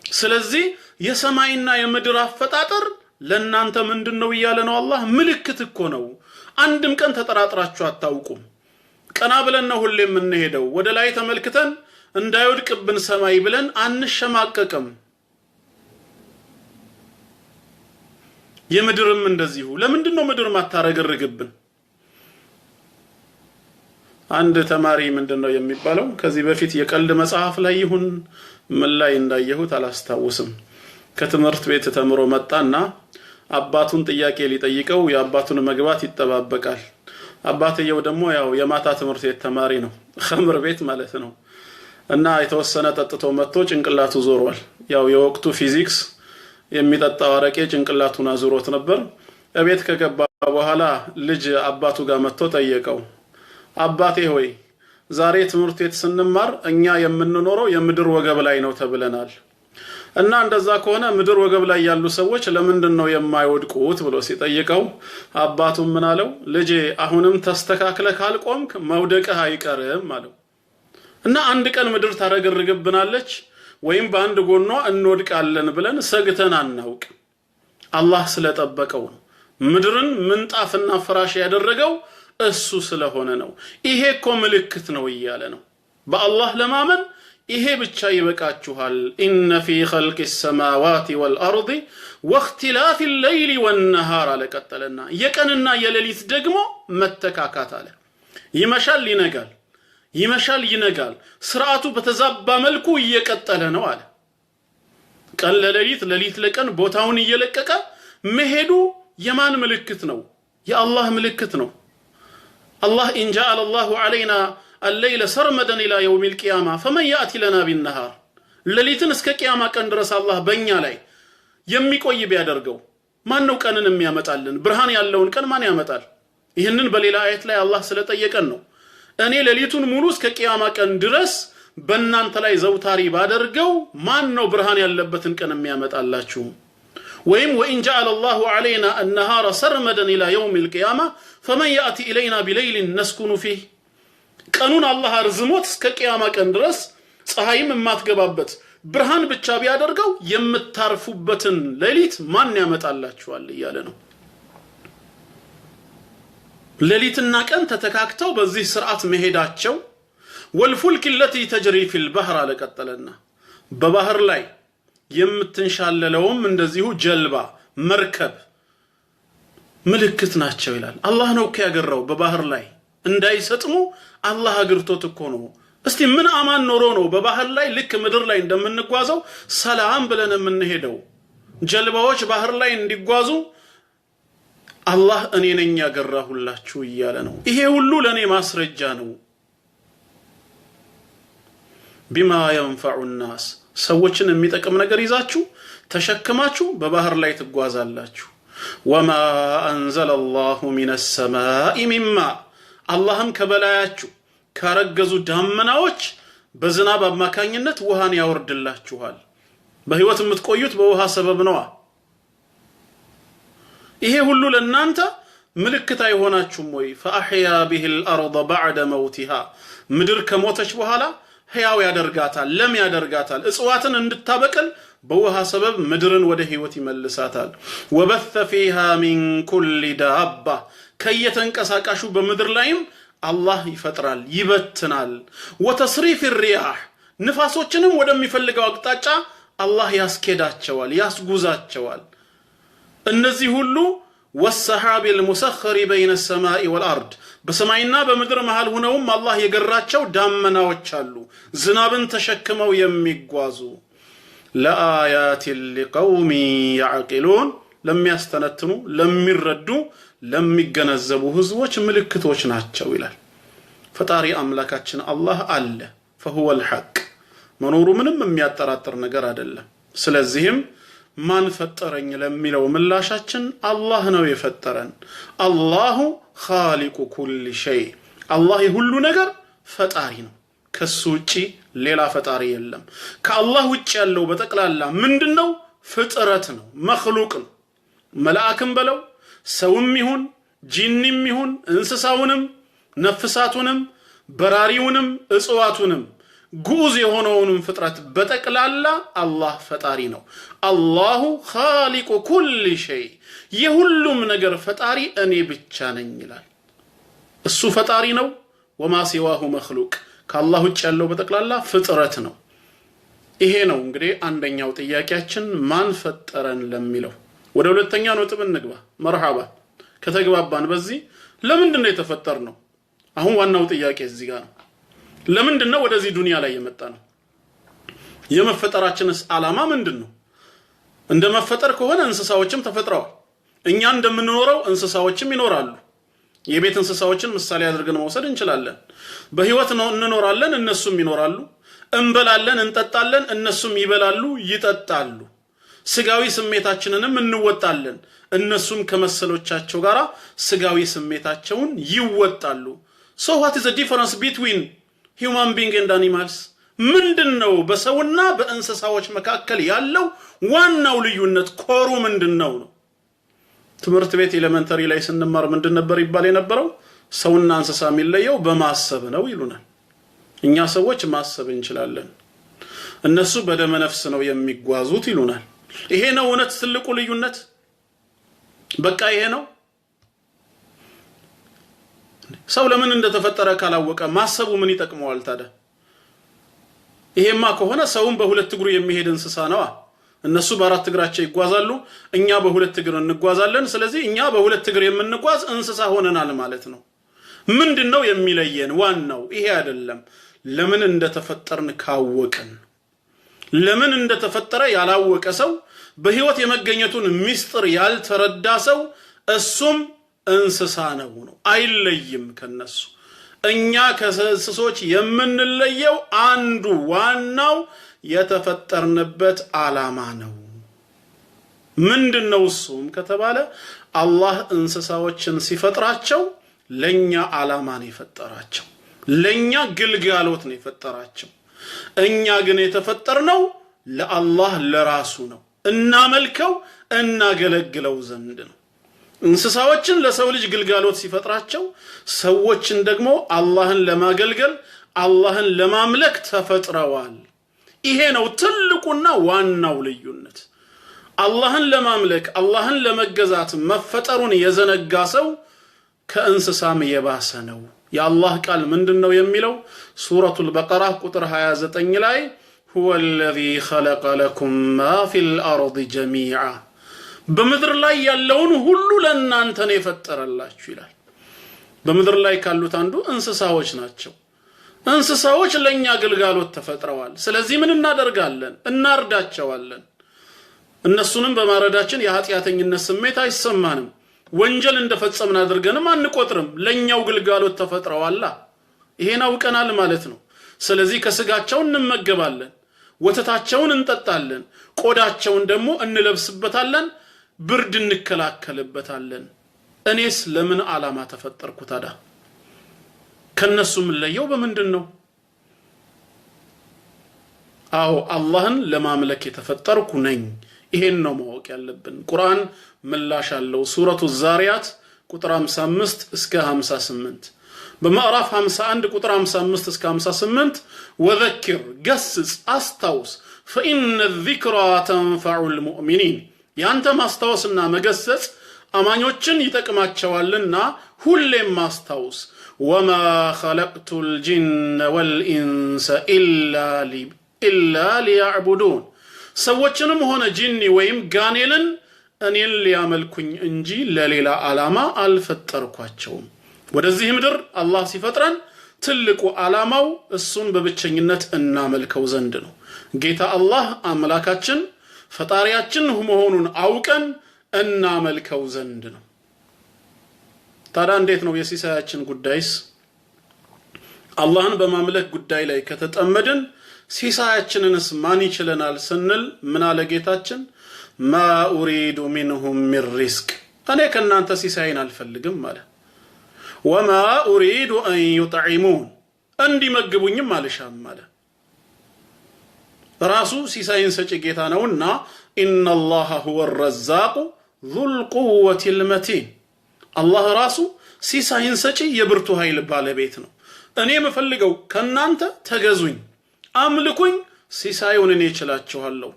ስለዚህ የሰማይና የምድር አፈጣጠር ለእናንተ ምንድነው ይያለ ነው አላህ ምልክት እኮ ነው አንድም ቀን ተጠራጥራችሁ አታውቁም ቀና ብለን ነው ሁሌ የምንሄደው ወደ ላይ ተመልክተን እንዳይወድቅብን ሰማይ ብለን አንሸማቀቅም የምድርም እንደዚሁ ለምንድነው ምድር ማታረገርግብን አንድ ተማሪ ምንድነው የሚባለው ከዚህ በፊት የቀልድ መጽሐፍ ላይ ይሁን ምን ላይ እንዳየሁት አላስታውስም ከትምህርት ቤት ተምሮ መጣና አባቱን ጥያቄ ሊጠይቀው የአባቱን መግባት ይተባበቃል አባትየው ደግሞ ያው የማታ ትምህርት ቤት ተማሪ ነው ኸምር ቤት ማለት ነው እና የተወሰነ ጠጥቶ መጥቶ ጭንቅላቱ ዞሯል ያው የወቅቱ ፊዚክስ የሚጠጣው አረቄ ጭንቅላቱን አዙሮት ነበር እቤት ከገባ በኋላ ልጅ አባቱ ጋር መጥቶ ጠየቀው አባቴ ሆይ ዛሬ ትምህርት ቤት ስንማር እኛ የምንኖረው የምድር ወገብ ላይ ነው ተብለናል እና እንደዛ ከሆነ ምድር ወገብ ላይ ያሉ ሰዎች ለምንድነው የማይወድቁት ብሎ ሲጠይቀው አባቱም ምን አለው ልጄ አሁንም ተስተካክለ ካልቆምክ መውደቅህ አይቀርም አለው እና አንድ ቀን ምድር ታረገርግብናለች ወይም በአንድ ጎኗ እንወድቃለን ብለን ሰግተን አናውቅ አላህ ስለጠበቀው ነው ምድርን ምንጣፍና ፍራሽ ያደረገው እሱ ስለሆነ ነው ይሄ እኮ ምልክት ነው ይያለ ነው በአላህ ለማመን ይሄ ብቻ ይበቃችኋል ኢነ ፊ ኸልቂ السماوات والارض واختلاف الليل والنهار ለቀጠለና የቀንና የሌሊት ደግሞ መተካካት አለ ይመሻል ይነጋል ስርዓቱ በተዛባ መልኩ እየቀጠለ ነው አለ ቀን ለሌሊት ሌሊት ለቀን ቦታውን እየለቀቀ መሄዱ የማን ምልክት ነው የአላህ ምልክት ነው الله إن جعل الله علينا الليل سرمدا إلى يوم القيامة فمن يأتي لنا بالنهار لليتن اسك قيامة كان درس الله بنيا لاي يميقوي بيادرغو ማነው ቀንን የሚያመጣልን ብርሃን ያለውን ቀን ማን ያመጣል ይሄንን በሌላ አየት ላይ አላህ ስለጠየቀን ነው እኔ ለሊቱን ሙሉ እስከ ቂያማ ቀን ድረስ በእናንተ ላይ ዘውታሪ ባደርገው ማን ነው ብርሃን ያለበትን ቀን የሚያመጣላችሁ وإن جعل الله علينا النهار سرمدا إلى يوم القيامة فمن يأتي إلينا بليل نسكن فيه قانون الله رزموت እስከ ቂያማ ቀን ድረስ ፀሐይም ማትገባበት ብርሃን ብቻ ቢያደርገው የምታርፉበትን ሌሊት ማን ያመጣላችኋል ይያለ ነው ሌሊትና ቀን ተተካክተው በዚህ ስርዓት መሄዳቸው والفلك التي تجري في البحر ለቀጠለና በባህር ላይ የምትንሻለለውም እንደዚሁ ጀልባ መርከብ ምልክት ናቸው ይላል አላህ ነው ከያገራው በባህር ላይ እንዳይሰጥሙ አላህ አግርቶት እኮ ነው እስቲ ምን አማን ኖሮ ነው በባህር ላይ ልክ ምድር ላይ እንደምንጓዘው ሰላም ብለን የምንሄደው ጀልባዎች ባህር ላይ እንዲጓዙ አላህ እኔ ነኝ ያገራሁላችሁ ይያለ ነው ይሄ ሁሉ ለኔ ማስረጃ ነው بما ينفع الناس ሰዎችን የሚጠቅም ነገር ይዛችሁ ተሸክማችሁ በባህር ላይ ትጓዛላችሁ وما انزل الله من السماء مما اللهم ከበላያችሁ ካረገዙ ዳመናዎች በዝናብ አማካኝነት ውሃን ያወርድላችኋል በህይወት የምትቆዩት በውሃ ሰበብ ነው ይሄ ሁሉ ለእናንተ ምልክት አይሆናችሁም ወይ فاحيا به الارض بعد موتها ምድር ከሞተች በኋላ ሕያው ያደርጋታል ለም ያደርጋታል እጽዋትን እንድታበቅል በውሃ ሰበብ ምድርን ወደ ህይወት ይመልሳታል وبث فيها من كل دابة ከየተንቀሳቃሹ በምድር ላይም አላህ ይፈጥራል ይበትናል وتصريف الرياح ንፋሶችንም ወደሚፈልገው አቅጣጫ አላህ ያስኬዳቸዋል ያስጉዛቸዋል እነዚህ ሁሉ والسحاب المسخر بين السماء والارض በሰማይና በምድር መሃል ሆነውም አላህ የገራቸው ዳመናዎች አሉ ዝናብን ተሸክመው የሚጓዙ ለአያት لقوم يعقلون ለሚያስተነትኑ ለሚረዱ ለሚገነዘቡ ህዝቦች ምልክቶች ናቸው ይላል ፈጣሪ አምላካችን አላህ አለ فهو الحق መኖሩ ምንም የሚያጠራጥር ነገር አይደለም ስለዚህም ማን ፈጠረኝ ለሚለው ምላሻችን አላህ ነው የፈጠረን አላሁ خالق كل شيء الله ሁሉ ነገር ፈጣሪ ነው ከሱ ውጪ ሌላ ፈጣሪ የለም ከአላህ ውጪ ያለው በተቀላላ ምንድነው ፍጥረት ነው መخلوቅ ነው መላእክም በለው ሰውም ይሁን ጂንም ይሁን እንስሳውንም ነፍሳቱንም በራሪውንም እጽዋቱንም ጉዝ የሆነውንም ፍጥረት በጠቅላላ አላህ ፈጣሪ ነው። አላሁ ኻሊቁ ኩሊ ሸይ የሁሉም ነገር ፈጣሪ እኔ ብቻ ነኝ ይላል። እሱ ፈጣሪ ነው። ወማ ሲዋሁ መኽሉቅ ከአላህ ውጭ ያለው በጠቅላላ ፍጥረት ነው። ይሄ ነው እንግዲህ አንደኛው ጥያቄያችን ማን ፈጠረን ለሚለው። ወደ ሁለተኛ ነጥብ እንግባ። መርሐባ ከተግባባን በዚህ ለምንድን ነው የተፈጠርነው? አሁን ዋናው ጥያቄ እዚህ ጋር ነው። ለምንድን ነው ወደዚህ ዱንያ ላይ የመጣነው? የመፈጠራችንስ ዓላማ ምንድነው? እንደመፈጠር ከሆነ እንስሳዎችም ተፈጥረዋል። እኛ እንደምንኖረው እንስሳዎችም ይኖራሉ። የቤት እንስሳዎችን ምሳሌ አድርገን መውሰድ እንችላለን። በህይወት ነው እንኖራለን፣ እነሱም ይኖራሉ። እንበላለን፣ እንጠጣለን፣ እነሱም ይበላሉ፣ ይጠጣሉ። ስጋዊ ስሜታችንንም እንወጣለን፣ እነሱም ከመሰሎቻቸው ጋር ስጋዊ ስሜታቸውን ይወጣሉ። So what is the difference between human being and animals? ምንድነው በሰውና በእንስሳዎች መካከል ያለው ዋናው ልዩነት? ኮሩ ምንድነው ነው? ትምህርት ቤት ኤሌመንተሪ ላይ ስንማር ምንድን ነበር ይባል የነበረው? ሰውና እንስሳ የሚለየው በማሰብ ነው ይሉናል። እኛ ሰዎች ማሰብ እንችላለን፣ እነሱ በደመ ነፍስ ነው የሚጓዙት ይሉናል። ይሄ ነው እውነት ትልቁ ልዩነት። በቃ ይሄ ነው። ሰው ለምን እንደተፈጠረ ካላወቀ ማሰቡ ምን ይጠቅመዋል ታዲያ? ይሄማ ከሆነ ሰውም በሁለት እግሩ የሚሄድ እንስሳ ነው። እነሱ በአራት እግራቸው ይጓዛሉ፣ እኛ በሁለት እግር እንጓዛለን። ስለዚህ እኛ በሁለት እግር የምንጓዝ እንስሳ ሆነናል ማለት ነው። ምንድነው የሚለየን? ዋናው ይሄ አይደለም። ለምን እንደተፈጠርን ካወቅን። ለምን እንደተፈጠረ ያላወቀ ሰው፣ በህይወት የመገኘቱን ምስጢር ያልተረዳ ሰው እሱም እንስሳ ነው። አይለይም ከነሱ። እኛ ከእንስሶች የምንለየው አንዱ ዋናው የተፈጠርንበት ዓላማ ነው። ምንድነው እሱም ከተባለ አላህ እንስሳዎችን ሲፈጥራቸው ለኛ ዓላማ ነው የፈጠራቸው፣ ለኛ ግልጋሎት ነው የፈጠራቸው። እኛ ግን የተፈጠርነው ለአላህ ለራሱ ነው፣ እናመልከው እናገለግለው ዘንድ ነው። እንስሳዎችን ለሰው ልጅ ግልጋሎት ሲፈጥራቸው፣ ሰዎችን ደግሞ አላህን ለማገልገል አላህን ለማምለክ ተፈጥረዋል። ይሄ ነው ትልቁና ዋናው ልዩነት። አላህን ለማምለክ አላህን ለመገዛት መፈጠሩን የዘነጋ ሰው ከእንስሳም የባሰ ነው። የአላህ ቃል ምንድነው የሚለው? ሱረቱል በቀራ ቁጥር 29 ላይ هو الذي خلق لكم ما في الأرض جميعا በምድር ላይ ያለውን ሁሉ ለእናንተ ነው የፈጠረላችሁ ይላል። በምድር ላይ ካሉት አንዱ እንስሳዎች ናቸው። እንስሳዎች ለኛ ግልጋሎት ተፈጥረዋል። ስለዚህ ምን እናደርጋለን? እናርዳቸዋለን። እነሱንም በማረዳችን የኃጢያተኝነት ስሜት አይሰማንም። ወንጀል እንደፈጸምን አድርገንም አንቆጥርም። ለኛው ግልጋሎት ተፈጥረዋል። ይሄን አውቀናል ማለት ነው። ስለዚህ ከስጋቸው እንመገባለን፣ ወተታቸውን እንጠጣለን፣ ቆዳቸውን ደግሞ እንለብስበታለን፣ ብርድ እንከላከልበታለን። እኔስ ለምን ዓላማ ተፈጠርኩ ታዲያ? ከነሱ ለየው በምንድነው? አዎ አላህን ለማምለክ የተፈጠርኩ ነኝ። ይሄን ነው ማወቅ ያለብን። ቁርአን ምላሽ አለው። ሱረቱ ዛሪያት ቁጥር 55 እስከ 58 በማዕራፍ 51 ቁጥር 55 እስከ 58 ወذكر ገስጽ አስታውስ فإن الذكرى تنفع المؤمنين ያንተ ማስታወስና መገሰጽ አማኞችን ይጠቅማቸዋልና ሁሌም ማስታወስ وما خلقت الجن والإنس إلا ليعبدون ሰዎችንም ሆነ ጂኒ ወይም ጋኔልን እኔን ሊያመልኩኝ እንጂ ለሌላ ዓላማ አልፈጠርኳቸውም። ወደዚህ ምድር አላህ ሲፈጥረን ትልቁ ዓላማው እሱን በብቸኝነት እናመልከው ዘንድ ነው። ጌታ አላህ አምላካችን ፈጣሪያችን መሆኑን አውቀን እናመልከው ዘንድ ነው። ታዲያ እንዴት ነው የሲሳያችን ጉዳይስ? አላህን በማምለክ ጉዳይ ላይ ከተጠመድን ሲሳያችንንስ ማን ይችለናል ስንል ምን አለ ጌታችን? ማ ኡሪዱ ሚንሁም ሚን ሪዝቅ እኔ ከናንተ ሲሳይን አልፈልግም ማለት ወማ ኡሪዱ አን ይطعሙን እንዲመግቡኝም አልሻም ማለት ራሱ ሲሳይን ሰጪ ጌታ ነውና ኢነላህ ሁወ الرزاق ذو القوة المتين አላህ ራሱ ሲሳይን ሰጪ የብርቱ ኃይል ባለቤት ነው። እኔ የምፈልገው ከናንተ ተገዙኝ፣ አምልኩኝ፣ ሲሳዩን እኔ እችላችኋለሁ።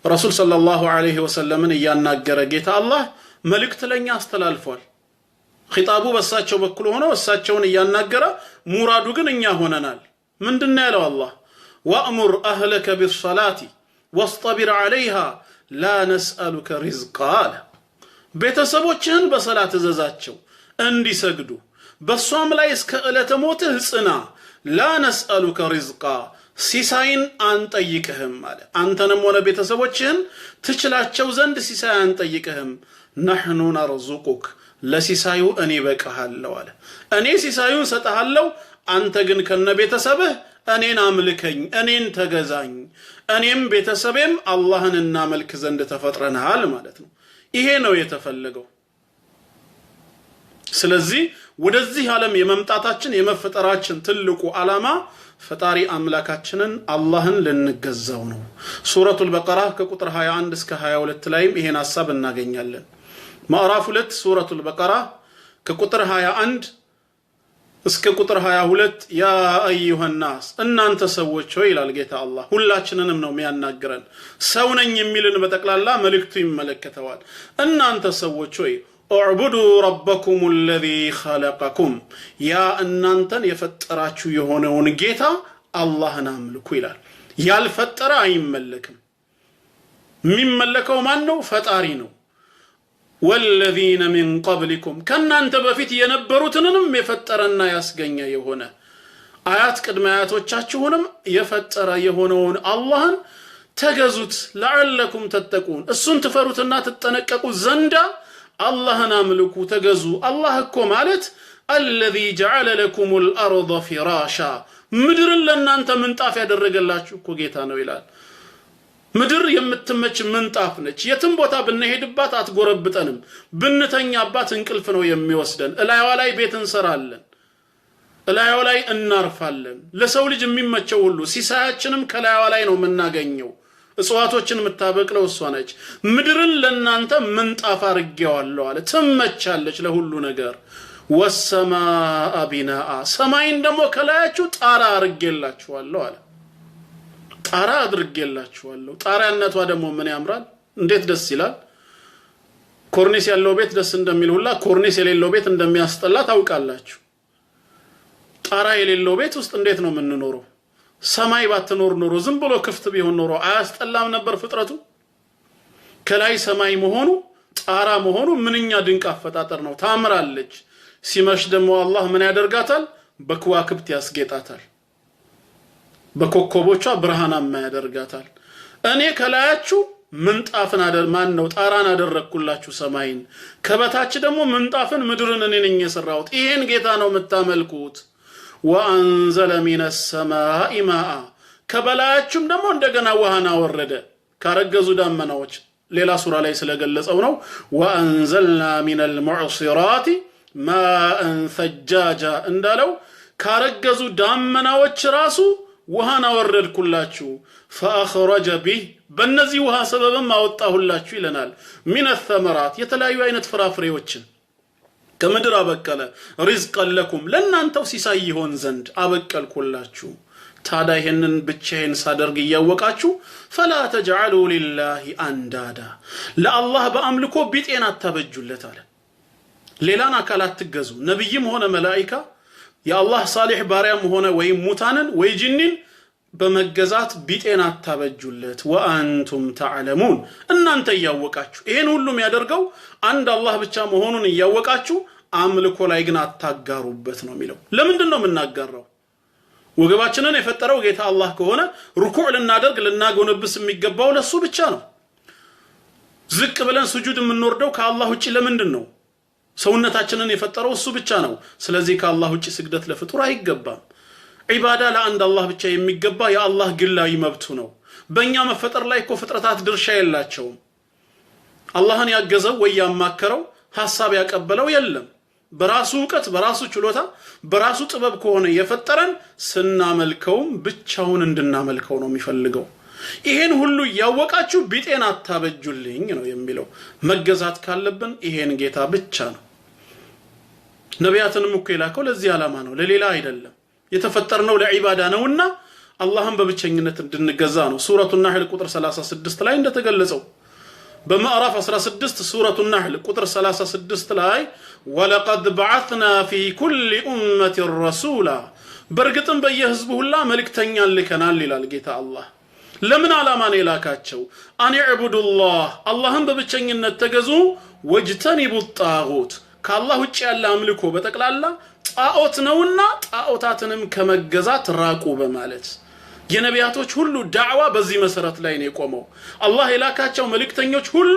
ረሱል ሰለላሁ ዐለይሂ ወሰለምን እያናገረ ጌታ አላህ መልእክት ለኛ አስተላልፏል። ኺጣቡ በእሳቸው በኩል ሆኖ እሳቸውን እያናገረ ሙራዱ ግን እኛ ሆነናል። ምንድነው ያለው አላህ? ወአሙር አህለከ ቢሰላቲ ወስጠቢር ዐለይሃ ላ ነስአሉከ ሪዝቃ አለ። ቤተሰቦችህን በሰላት እዘዛቸው እንዲሰግዱ፣ በሷም ላይ እስከ ዕለተ ሞትህ ጽና። ላ ነስአሉከ ሪዝቃ ሲሳይን አንጠይቅህም አለ። አንተንም ሆነ ቤተሰቦችህን ትችላቸው ዘንድ ሲሳይ አንጠይቅህም። ነሕኑ ነርዙቁክ ለሲሳዩ እኔ በቃሃለሁ አለ። እኔ ሲሳዩን ሰጠሃለሁ፣ አንተ ግን ከነ ቤተሰብህ እኔን አምልከኝ፣ እኔን ተገዛኝ፣ እኔም ቤተሰቤም አላህን እናመልክ ዘንድ ተፈጥረናል ማለት ነው። ይሄ ነው የተፈለገው። ስለዚህ ወደዚህ ዓለም የመምጣታችን የመፈጠራችን ትልቁ ዓላማ ፈጣሪ አምላካችንን አላህን ልንገዛው ነው። ሱረቱል በቀራ ከቁጥር 21 እስከ 22 ላይም ይሄን ሐሳብ እናገኛለን። ማዕራፍ 2 ሱረቱል በቀራ ከቁጥር 21 እስከ ቁጥር 22 ያ አዩሃን ናስ እናንተ ሰዎች ሆይ ይላል ጌታ አላህ። ሁላችንንም ነው የሚያናግረን። ሰው ነኝ የሚልን በጠቅላላ መልእክቱ ይመለከተዋል። እናንተ ሰዎች ሆይ እዕቡዱ ረበኩም አለዚ ኸለቀኩም ያ እናንተን የፈጠራችሁ የሆነውን ጌታ አላህን አምልኩ ይላል። ያልፈጠረ አይመለክም። የሚመለከው ማን ነው? ፈጣሪ ነው። ወለዚነ ሚን ቀብሊኩም ከናንተ በፊት የነበሩትንም የፈጠረና ያስገኘ የሆነ አያት ቅድመ አያቶቻችሁንም የፈጠረ የሆነውን አላህን ተገዙት። ለዓለኩም ተተቁን እሱን ትፈሩትና ትጠነቀቁ ዘንዳ አላህን አምልኩ፣ ተገዙ። አላህ እኮ ማለት አለዚ ጀዐለ ለኩሙል አርض ፊራሻ ምድርን ለናንተ ምንጣፍ ያደረገላችሁ እኮ ጌታ ነው ይላል። ምድር የምትመች ምንጣፍ ነች። የትም ቦታ ብንሄድባት አትጎረብጠንም። ብንተኛባት እንቅልፍ ነው የሚወስደን። እላይዋ ላይ ቤት እንሰራለን፣ እላይዋ ላይ እናርፋለን። ለሰው ልጅ የሚመቸው ሁሉ ሲሳያችንም ከላይዋ ላይ ነው የምናገኘው። እጽዋቶችን የምታበቅለው እሷ ነች። ምድርን ለናንተ ምንጣፍ አድርጌዋለሁ አለ። ትመቻለች ለሁሉ ነገር። ወሰማአ ቢናአ ሰማይን ደግሞ ከላያችሁ ጣራ አድርጌላችኋለሁ አለ። ጣራ አድርጌላችኋለሁ። ጣሪያነቷ ደግሞ ምን ያምራል! እንዴት ደስ ይላል! ኮርኒስ ያለው ቤት ደስ እንደሚል ሁላ ኮርኒስ የሌለው ቤት እንደሚያስጠላ ታውቃላችሁ። ጣራ የሌለው ቤት ውስጥ እንዴት ነው የምንኖረው? ሰማይ ባትኖር ኖሮ ዝም ብሎ ክፍት ቢሆን ኖሮ አያስጠላም ነበር ፍጥረቱ? ከላይ ሰማይ መሆኑ ጣራ መሆኑ ምንኛ ድንቅ አፈጣጠር ነው። ታምራለች። ሲመሽ ደግሞ አላህ ምን ያደርጋታል? በከዋክብት ያስጌጣታል። በኮከቦቿ ብርሃናማ ያደርጋታል። እኔ ከላያችሁ ምንጣፍን ማነው ጣራን አደረኩላችሁ ሰማይን፣ ከበታች ደግሞ ምንጣፍን ምድርን እኔ ነኝ የሰራሁት። ይሄን ጌታ ነው የምታመልኩት። ወአንዘለ ሚነ ሰማኢ ማአ ከበላያችሁም ደግሞ እንደገና ውሃን አወረደ ካረገዙ ዳመናዎች። ሌላ ሱራ ላይ ስለገለጸው ነው። ወአንዘልና ሚነል ሙዕሲራት ማአን ሰጃጃ እንዳለው ካረገዙ ዳመናዎች ራሱ ውሃን አወረድኩላችሁ። ፈአኽረጀ ቢህ በእነዚህ ውሃ ሰበብም አወጣሁላችሁ ይለናል። ሚነ ተመራት የተለያዩ አይነት ፍራፍሬዎችን ከምድር አበቀለ። ሪዝቀን ለኩም ለእናንተው ሲሳይ ይሆን ዘንድ አበቀልኩላችሁ። ታዲያ ይሄንን ብቻዬን ሳደርግ እያወቃችሁ ፈላ ተጅዐሉ ሊላሂ አንዳዳ ለአላህ በአምልኮ ቢጤን አታበጁለት አለ። ሌላን አካል አትገዙ። ነብይም ሆነ መላኢካ የአላህ ሳሊህ ባሪያም ሆነ ወይም ሙታንን ወይ ጂኒን በመገዛት ቢጤን አታበጁለት። ወአንቱም ተዕለሙን እናንተ እያወቃችሁ ይሄን ሁሉም ያደርገው አንድ አላህ ብቻ መሆኑን እያወቃችሁ አምልኮ ላይ ግን አታጋሩበት ነው የሚለው። ለምንድን ነው የምናጋራው? ወገባችንን የፈጠረው ጌታ አላህ ከሆነ ሩኩዕ ልናደርግ ልናጎነብስ የሚገባው ለሱ ብቻ ነው። ዝቅ ብለን ስጁድ የምንወርደው ከአላህ ውጪ ለምንድን ነው? ሰውነታችንን የፈጠረው እሱ ብቻ ነው። ስለዚህ ከአላህ ውጪ ስግደት ለፍጡር አይገባም። ዒባዳ ለአንድ አላህ ብቻ የሚገባ የአላህ ግላዊ መብቱ ነው። በእኛ መፈጠር ላይ እኮ ፍጥረታት ድርሻ የላቸውም። አላህን ያገዘው ወይ ያማከረው ሐሳብ ያቀበለው የለም። በራሱ ዕውቀት በራሱ ችሎታ በራሱ ጥበብ ከሆነ የፈጠረን ስናመልከውም ብቻውን እንድናመልከው ነው የሚፈልገው። ይሄን ሁሉ ያወቃችሁ ቢጤን አታበጁልኝ ነው የሚለው። መገዛት ካለብን ይሄን ጌታ ብቻ ነው። ነቢያትንም እኮ የላከው ለዚህ ዓላማ ነው፣ ለሌላ አይደለም። የተፈጠርነው ለዒባዳ ነውና አላህን በብቸኝነት እንድንገዛ ነው። ሱረቱ ናህል ቁጥር 36 ላይ እንደተገለጸው በምዕራፍ 16 ሱረቱ ናህል ቁጥር 36 ላይ ወለቀድ በዐትና ፊ ኩሊ ኡመቲን ረሱላ በእርግጥም በየህዝቡ ሁላ መልእክተኛን ልከናል ይላል ጌታ አላህ። ለምን ዓላማ ነው የላካቸው? አን ዕቡዱላህ አላህን በብቸኝነት ተገዙ፣ ወጅተኒቡ ጣጉት ከአላህ ውጭ ያለ አምልኮ በጠቅላላ ጣዖት ነውና ጣዖታትንም ከመገዛት ራቁ በማለት የነቢያቶች ሁሉ ዳዕዋ በዚህ መሰረት ላይ ነው የቆመው። አላህ የላካቸው መልእክተኞች ሁሉ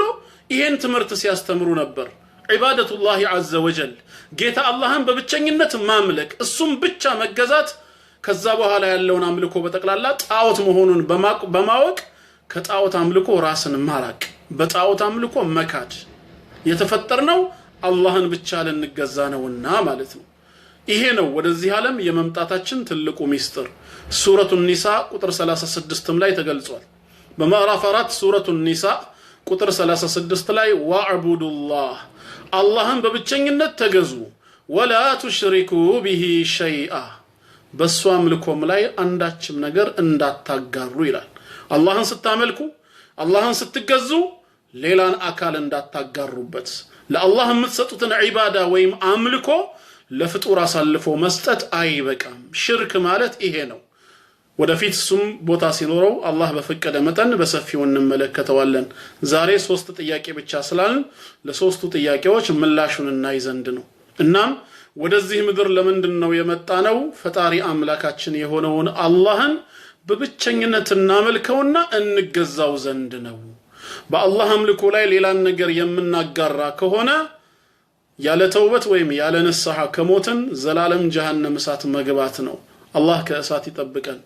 ይሄን ትምህርት ሲያስተምሩ ነበር። ዒባደቱላሂ ዐዘ ወጀል ጌታ አላህን በብቸኝነት ማምለክ፣ እሱም ብቻ መገዛት፣ ከዛ በኋላ ያለውን አምልኮ በጠቅላላ ጣዖት መሆኑን በማወቅ ከጣዖት አምልኮ ራስን ማራቅ፣ በጣዖት አምልኮ መካድ። የተፈጠርነው አላህን ብቻ ልንገዛ ነውና ማለት ነው። ይሄ ነው ወደዚህ ዓለም የመምጣታችን ትልቁ ሚስጥር። ሱረቱ ኒሳ ቁጥር 36 ላይ ተገልጿል። በምዕራፍ 4 ሱረቱ ኒሳ ቁጥር 36 ላይ ወዕቡዱላህ አላህን በብቸኝነት ተገዙ፣ ወላ ቱሽሪኩ ቢሂ ሸይአ በሱ አምልኮም ላይ አንዳችም ነገር እንዳታጋሩ ይላል። አላህን ስታመልኩ፣ አላህን ስትገዙ ሌላን አካል እንዳታጋሩበት። ለአላህ የምትሰጡትን ዒባዳ ወይም አምልኮ ለፍጡር አሳልፎ መስጠት አይበቃም። ሽርክ ማለት ይሄ ነው። ወደፊት እሱም ቦታ ሲኖረው አላህ በፈቀደ መጠን በሰፊው እንመለከተዋለን። ዛሬ 3 ጥያቄ ብቻ ስላልን ለሶስቱ ጥያቄዎች ምላሹን እናይ ዘንድ ነው። እናም ወደዚህ ምድር ለምንድን ነው የመጣነው? ፈጣሪ አምላካችን የሆነውን አላህን በብቸኝነት እናመልከውና እንገዛው ዘንድ ነው። በአላህ አምልኮ ላይ ሌላን ነገር የምናጋራ ከሆነ ያለ ተውበት ወይም ያለ ንስሐ ከሞትን ዘላለም ጀሃነም እሳት መግባት ነው። አላህ ከእሳት ይጠብቀን።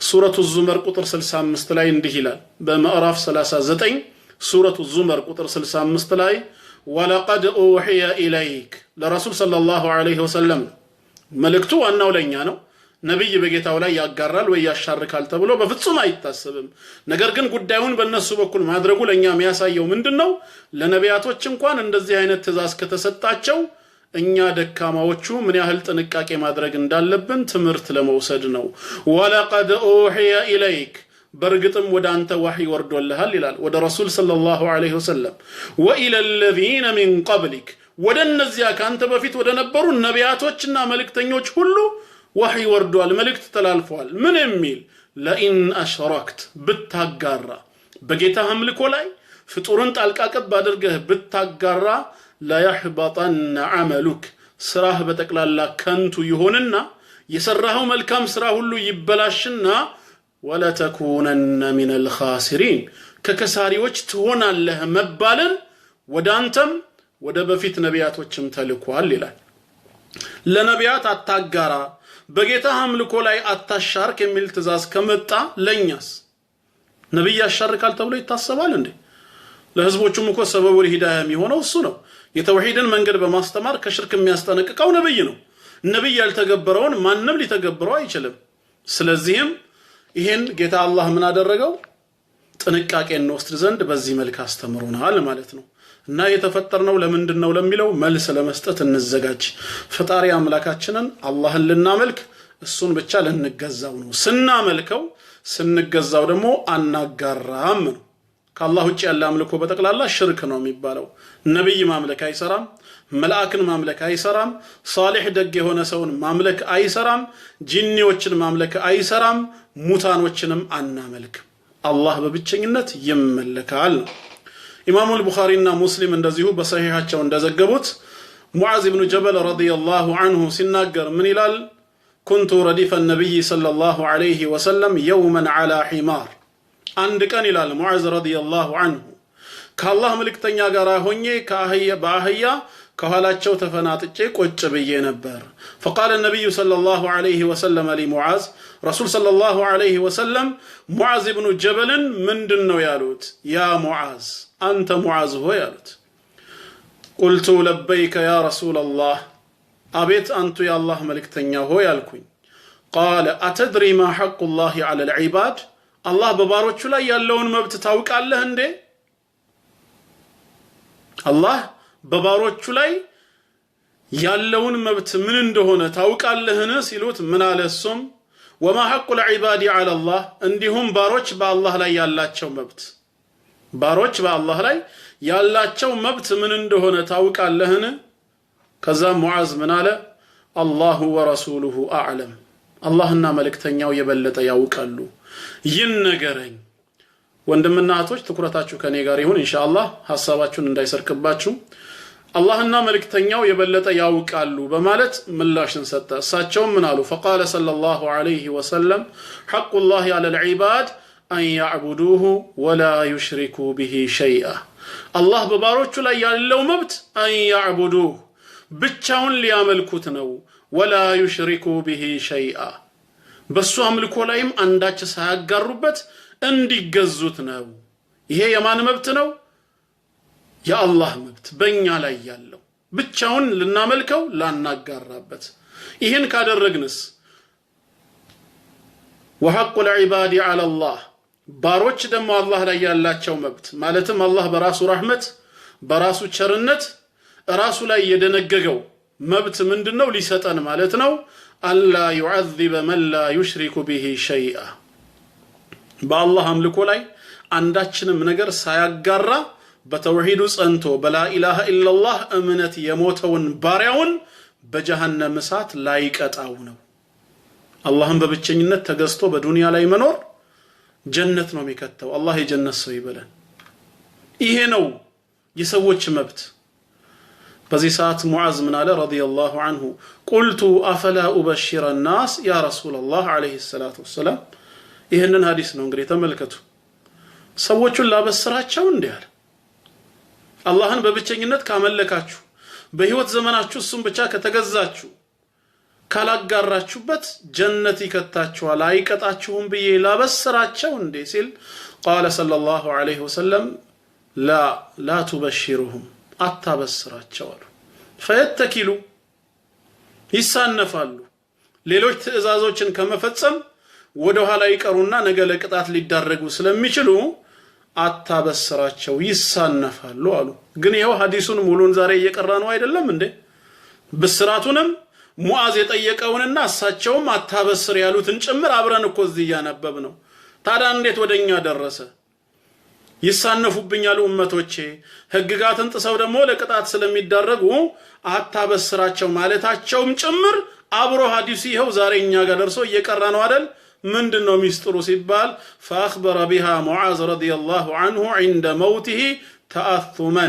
ሱረቱ ዙመር ቁጥር 65 ላይ እንዲህ ይላል። በምዕራፍ 39 ሱረቱ ዙመር ቁጥር 65 ላይ ወለቀድ ኡሕየ ኢለይክ ለረሱል ሰለላሁ ዐለይሂ ወሰለም መልእክቱ ዋናው ለኛ ነው። ነብይ በጌታው ላይ ያጋራል ወይ ያሻርካል ተብሎ በፍጹም አይታሰብም። ነገር ግን ጉዳዩን በእነሱ በኩል ማድረጉ ለኛ የሚያሳየው ምንድነው? ለነቢያቶች እንኳን እንደዚህ አይነት ትእዛዝ ከተሰጣቸው እኛ ደካማዎቹ ምን ያህል ጥንቃቄ ማድረግ እንዳለብን ትምህርት ለመውሰድ ነው። ወለቀድ ኡሕየ ኢለይክ በርግጥም ወደ አንተ ወህይ ወርዶልሃል ይላል፣ ወደ ረሱል ሰለላሁ ዐለይሂ ወሰለም። ወኢለ الذين من قبلك ወደ እነዚያ ካንተ በፊት ወደ ነበሩ ነቢያቶችና መልእክተኞች ሁሉ ወህይ ወርዷል፣ መልእክት ተላልፏል። ምን የሚል? ለኢን አሽረክት ብታጋራ፣ በጌታ አምልኮ ላይ ፍጡርን ጣልቃ ገብ አድርገህ ብታጋራ ለይሕበጠነ ዐመሉክ ስራህ በጠቅላላ ከንቱ ይሆንና የሰራኸው መልካም ስራ ሁሉ ይበላሽና ወለተኩነነ ሚነል ኻሲሪን ከከሳሪዎች ትሆናለህ መባልን ወደ አንተም ወደ በፊት ነቢያቶችም ተልኳል ይላል። ለነቢያት አታጋራ፣ በጌታ አምልኮ ላይ አታሻርክ የሚል ትእዛዝ ከመጣ ለኛስ ነብይ ያሻርካል ተብሎ ይታሰባል እንዴ? ለህዝቦቹም እኮ ሰበቡል ሂዳያ የሚሆነው እሱ ነው። የተውሂድን መንገድ በማስተማር ከሽርክ የሚያስጠነቅቀው ነብይ ነው። ነብይ ያልተገበረውን ማንም ሊተገብረው አይችልም። ስለዚህም ይሄን ጌታ አላህ ምን አደረገው? ጥንቃቄ እንወስድ ዘንድ በዚህ መልክ አስተምሮናል ማለት ነው። እና የተፈጠርነው ለምንድን ነው ለሚለው መልስ ለመስጠት እንዘጋጅ። ፈጣሪ አምላካችንን አላህን ልናመልክ፣ እሱን ብቻ ልንገዛው ነው። ስንገዛው ደግሞ አናጋራም ነው። ከአላህ ውጭ ያለ አምልኮ በጠቅላላ ሽርክ ነው የሚባለው። ነብይ ማምለክ አይሰራም፣ መልአክን ማምለክ አይሰራም፣ ሷሊህ ደግ የሆነ ሰውን ማምለክ አይሰራም፣ ጂኒዎችን ማምለክ አይሰራም፣ ሙታኖችንም አናመልክ። አላህ በብቸኝነት ይመለካል ነው። ኢማሙ አልቡኻሪና ሙስሊም እንደዚሁ በሰሂሃቸው እንደዘገቡት ሙዓዝ ኢብኑ ጀበል ረዲየላሁ ዐንሁ ሲናገር ምን ይላል? ኩንቱ ረዲፈ ነብይ ሰለላሁ ዐለይሂ ወሰለም የውመን ዐላ ሒማር። አንድ ቀን ይላል ሙዓዝ ረዲየላሁ ዐንሁ ከአላህ መልእክተኛ ጋር ሆኜ በአህያ ከኋላቸው ተፈናጥጬ ቁጭ ብዬ ነበር። فقال النبي صلى الله عليه وسلم لمعاذ رسول صلى الله عليه وسلم معاذ بن جبل ምንድነው ያሉት? ያ ሙዓዝ አንተ ሙዓዝ ሆይ ያሉት። قلت لبيك يا رسول الله አቤት አንቱ የአላህ መልእክተኛ ሆይ አልኩኝ። قال أتدري ما حق الله على العباد አላህ በባሮቹ ላይ ያለውን መብት ታውቃለህ እንዴ? አላህ በባሮቹ ላይ ያለውን መብት ምን እንደሆነ ታውቃለህን ሲሉት ምን አለ እሱም ወማ ሐቁል ዒባዲ ዐላ አላህ እንዲሁም ባሮች በአላህ ላይ ያላቸው መብት ባሮች በአላህ ላይ ያላቸው መብት ምን እንደሆነ ታውቃለህን ከዛ ሙዓዝ ምን አለ አላሁ ወረሱሉሁ አዕለም አላህና መልእክተኛው የበለጠ ያውቃሉ ይነገረኝ ወንድምና እህቶች ትኩረታችሁ ከኔ ጋር ይሁን ኢንሻአላህ ሐሳባችሁን እንዳይሰርክባችሁ አላህና መልእክተኛው የበለጠ ያውቃሉ በማለት ምላሽን ሰጠ እሳቸው ምን አሉ فقال صلى الله عليه وسلم حق الله على العباد أن يعبدوه ولا يشركوا به شيئا الله በባሮቹ ላይ ያለው መብት أن يعبدوه ብቻውን ሊያመልኩት ነው ولا يشركوا به شيئا በሱ አምልኮ ላይም አንዳች ሳያጋሩበት እንዲገዙት ነው ይሄ የማን መብት ነው የአላህ መብት በእኛ ላይ ያለው ብቻውን ልናመልከው ላናጋራበት ይሄን ካደረግንስ وحق العباد على الله ባሮች ደግሞ አላህ ላይ ያላቸው መብት ማለትም አላህ በራሱ ረህመት በራሱ ቸርነት ራሱ ላይ የደነገገው መብት ምንድነው ሊሰጠን ማለት ነው አላ يعذب من لا يشرك به شيئا በአላህ አምልኮ ላይ አንዳችንም ነገር ሳያጋራ በተውሂዱ ጸንቶ በላ ኢላሃ ኢላላህ እምነት የሞተውን ባሪያውን በጀሃነም እሳት ላይ ቀጣው ነው አላህን በብቸኝነት ተገዝቶ በዱንያ ላይ መኖር ጀነት ነው የሚከተው አላህ የጀነት ሰው ይበለን ይሄ ነው የሰዎች መብት በዚህ ሰዓት ሙዓዝ ምን አለ ረዲየላሁ ዐንሁ ቁልቱ አፈላ ኡበሽረ الناس ያ ረሱላህ አለይሂ ሰላቱ ወሰለም ይሄንን ሐዲስ ነው እንግዲህ ተመልከቱ ሰዎችን ላበስራቸው እንዴ አለ አላህን በብቸኝነት ካመለካችሁ በህይወት ዘመናችሁ እሱን ብቻ ከተገዛችሁ ካላጋራችሁበት ጀነት ይከታችኋል አይቀጣችሁም ብዬ ላበስራቸው እንዴ ሲል قال صلى الله عليه وسلم لا تبشرهم አታበስራቸው አሉ ፈየተኪሉ ይሳነፋሉ ሌሎች ትእዛዞችን ከመፈጸም ወደ ኋላ ይቀሩና ነገ ለቅጣት ሊዳረጉ ስለሚችሉ አታበስራቸው ይሳነፋሉ አሉ ግን ይሄው ሐዲሱን ሙሉን ዛሬ እየቀራ ነው አይደለም እንዴ ብስራቱንም ሙዓዝ የጠየቀውንና እሳቸውም አታበስር ያሉትን ጭምር አብረን እኮ እዚህ ያነበብ ነው ታዲያ እንዴት ወደኛ ደረሰ ይሳነፉብኛል ኡመቶቼ ህግጋትን ጥሰው ደግሞ ለቅጣት ስለሚዳረጉ አታበስራቸው ማለታቸውም ጭምር አብሮ ሐዲሱ ይሄው ዛሬኛ ጋር ደርሶ እየቀራ ነው አይደል ምንድነው ሚስጥሩ ሲባል فاخبر بها معاذ رضي الله عنه عند موته تاثما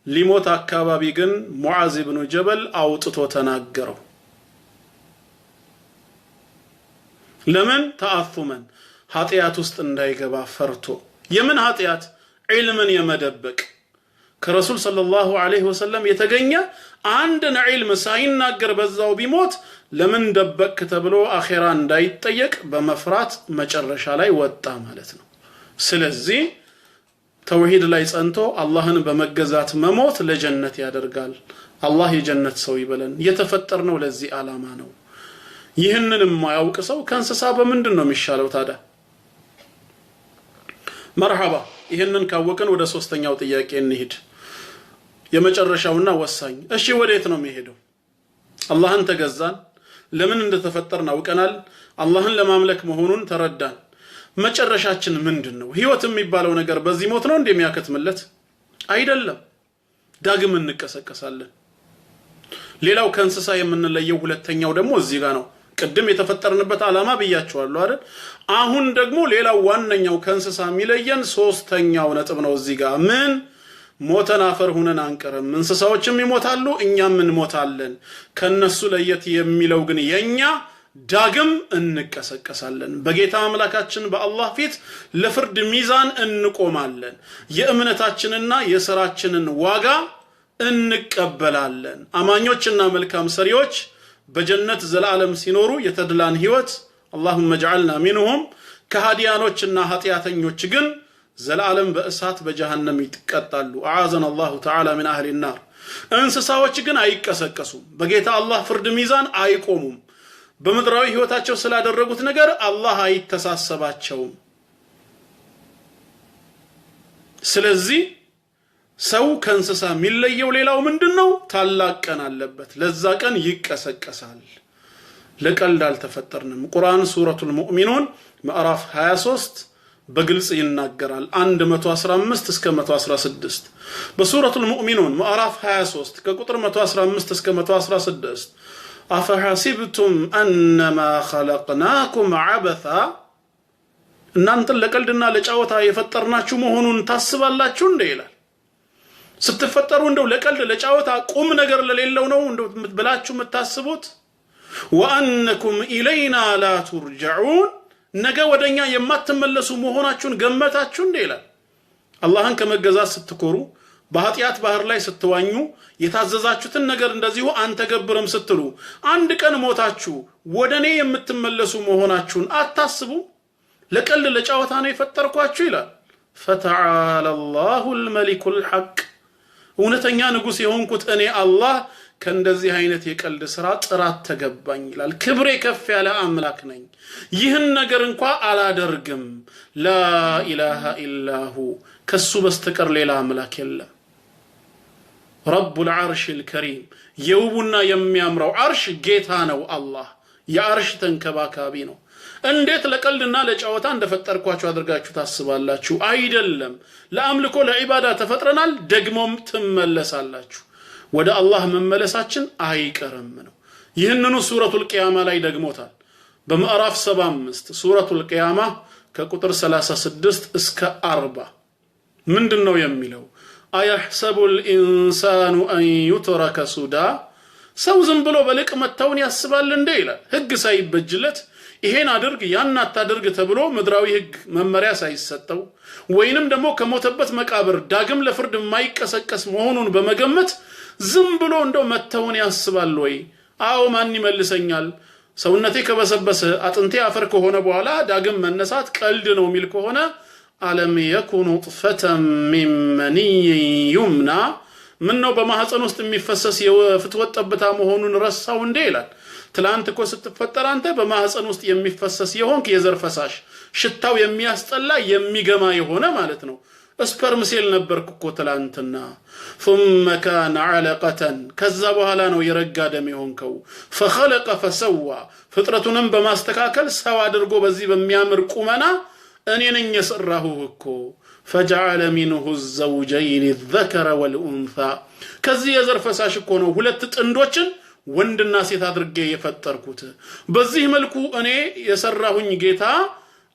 ሊሞት አካባቢ ግን ሙዓዝ ኢብኑ ጀበል አውጥቶ ተናገረው ለምን ተአثما ኃጢያት ውስጥ እንዳይገባ ፈርቶ የምን ኃጢያት ዒልምን የመደበቅ ከረሱል ሰለላሁ ዐለይሂ ወሰለም የተገኘ አንድን ዒልም ሳይናገር በዛው ቢሞት ለምን ደበቅ ተብሎ አኺራ እንዳይጠየቅ በመፍራት መጨረሻ ላይ ወጣ ማለት ነው ስለዚህ ተውሂድ ላይ ጸንቶ አላህን በመገዛት መሞት ለጀነት ያደርጋል አላህ የጀነት ሰው ይበለን የተፈጠርነው ለዚህ ዓላማ ነው ይህንን የማያውቅ ሰው ከእንስሳ በምንድን ነው የሚሻለው ታዲያ مرحبا ይሄንን ካወቀን ወደ ሶስተኛው ጥያቄ እንሂድ የመጨረሻውና ወሳኝ እሺ ወዴት ነው የሚሄደው አላህን ተገዛን ለምን እንደተፈጠርን አውቀናል አላህን ለማምለክ መሆኑን ተረዳን መጨረሻችን ምንድነው ህይወት የሚባለው ነገር በዚህ ሞት ነው እንደሚያከትምለት አይደለም ዳግም እንቀሰቀሳለን ሌላው ከእንስሳ የምንለየው ሁለተኛው ደግሞ እዚህ ጋር ነው ቅድም የተፈጠርንበት ዓላማ ብያችኋለሁ አይደል አሁን ደግሞ ሌላው ዋነኛው ከእንስሳ የሚለየን ሶስተኛው ነጥብ ነው እዚህ ጋር ምን ሞተን አፈር ሆነን አንቀርም እንስሳዎችም ይሞታሉ እኛም እንሞታለን ከነሱ ለየት የሚለው ግን የኛ ዳግም እንቀሰቀሳለን በጌታ አምላካችን በአላህ ፊት ለፍርድ ሚዛን እንቆማለን የእምነታችንና የሥራችንን ዋጋ እንቀበላለን አማኞችና መልካም ሰሪዎች በጀነት ዘላለም ሲኖሩ የተድላን ህይወት اللهم اجعلنا منهم كهاديانوችና ኃጢያተኞች ግን ዘላለም በእሳት በጀሃነም ይተቀጣሉ اعاذنا الله تعالى من اهل النار እንስሳዎች ግን አይቀሰቀሱም በጌታ አላህ ፍርድ ሚዛን አይቆሙም በመድራዊ ህይወታቸው ስላደረጉት ነገር አላህ አይተሳሰባቸውም ስለዚህ ሰው ከእንስሳ የሚለየው ሌላው ምንድነው? ታላቅ ቀን አለበት። ለዛ ቀን ይቀሰቀሳል። ለቀልድ አልተፈጠርንም። ቁርአን ሱረቱል ሙእሚኑን ምዕራፍ 23 በግልጽ ይናገራል። 115 እስከ 116 በሱረቱል ሙእሚኑን ምዕራፍ 23 ከቁጥር 115 እስከ 116 አፈሐሲብቱም አነማ ኸለቅናኩም ዐበሳ እናንተን ለቀልድና ለጫወታ የፈጠርናችሁ መሆኑን ታስባላችሁ እንዴ ይላል። ስትፈጠሩ እንደው ለቀልድ ለጫወታ ቁም ነገር ለሌለው ነው እንደው ብላችሁ የምታስቡት? ወአንኩም ኢለይና ላ ቱርጀዑን ነገ ወደኛ የማትመለሱ መሆናችሁን ገመታችሁ እንዴ ይላል። አላህን ከመገዛት ስትኮሩ፣ በኃጢአት ባህር ላይ ስትዋኙ፣ የታዘዛችሁትን ነገር እንደዚሁ አንተገብርም ስትሉ አንድ ቀን ሞታችሁ ወደኔ የምትመለሱ መሆናችሁን አታስቡ? ለቀልድ ለጫወታ ነው የፈጠርኳችሁ ይላል። ፈተዓላ አላሁል መሊኩል ሐቅ እውነተኛ ንጉስ የሆንኩት እኔ አላህ ከእንደዚህ አይነት የቀልድ ስራ ጥራት ተገባኝ ይላል። ክብሬ ከፍ ያለ አምላክ ነኝ። ይህን ነገር እንኳን አላደርግም። ላ ኢላሃ ኢላሁ ከሱ በስተቀር ሌላ አምላክ የለም። ረቡል ዐርሺል ከሪም የውቡና የሚያምረው አርሽ ጌታ ነው አላህ። የአርሽ ተንከባካቢ ነው። እንዴት ለቀልድና ለጫወታ እንደፈጠርኳችሁ አድርጋችሁ ታስባላችሁ? አይደለም። ለአምልኮ ለዒባዳ ተፈጥረናል። ደግሞም ትመለሳላችሁ። ወደ አላህ መመለሳችን አይቀርም ነው። ይህንኑ ሱረቱል ቂያማ ላይ ደግሞታል። በምዕራፍ 75 ሱረቱል ቂያማ ከቁጥር 36 እስከ 40 ምንድነው የሚለው? አየሕሰቡል ኢንሳኑ አን ዩትረከ ሱዳ ሰው ዝም ብሎ በልቅ መተውን ያስባል እንዴ ይላል። ህግ ሳይበጅለት ይሄን አድርግ ያን አታድርግ ተብሎ ምድራዊ ህግ መመሪያ ሳይሰጠው ወይንም ደግሞ ከሞተበት መቃብር ዳግም ለፍርድ የማይቀሰቀስ መሆኑን በመገመት ዝም ብሎ እንደው መተውን ያስባል ወይ? አዎ ማን ይመልሰኛል? ሰውነቴ ከበሰበሰ አጥንቴ አፈር ከሆነ በኋላ ዳግም መነሳት ቀልድ ነው የሚል ከሆነ አለም የኩኑ ጥፈተን ሚን መኒይ ዩምና ምን ነው በማህፀን ውስጥ የሚፈሰስ የፍትወት ጠብታ መሆኑን ረሳው እንዴ ይላል። ትላንት እኮ ስትፈጠር አንተ በማህፀን ውስጥ የሚፈሰስ የሆንክ የዘር ፈሳሽ ሽታው የሚያስጠላ የሚገማ የሆነ ማለት ነው። ስፐርም ሴል ነበርክ እኮ ትላንትና። ثم كان علقة ከዛ በኋላ ነው የረጋ ደም የሆንከው። فخلق فسوى ፍጥረቱንም በማስተካከል ሰው አድርጎ በዚህ በሚያምር ቁመና እኔ ነኝ የሰራሁህ እኮ። فجعل منه الزوجين الذكر والأنثى ከዚህ የዘር ፈሳሽ እኮ ነው ሁለት ጥንዶችን ወንድና ሴት አድርጌ የፈጠርኩት። በዚህ መልኩ እኔ የሰራሁኝ ጌታ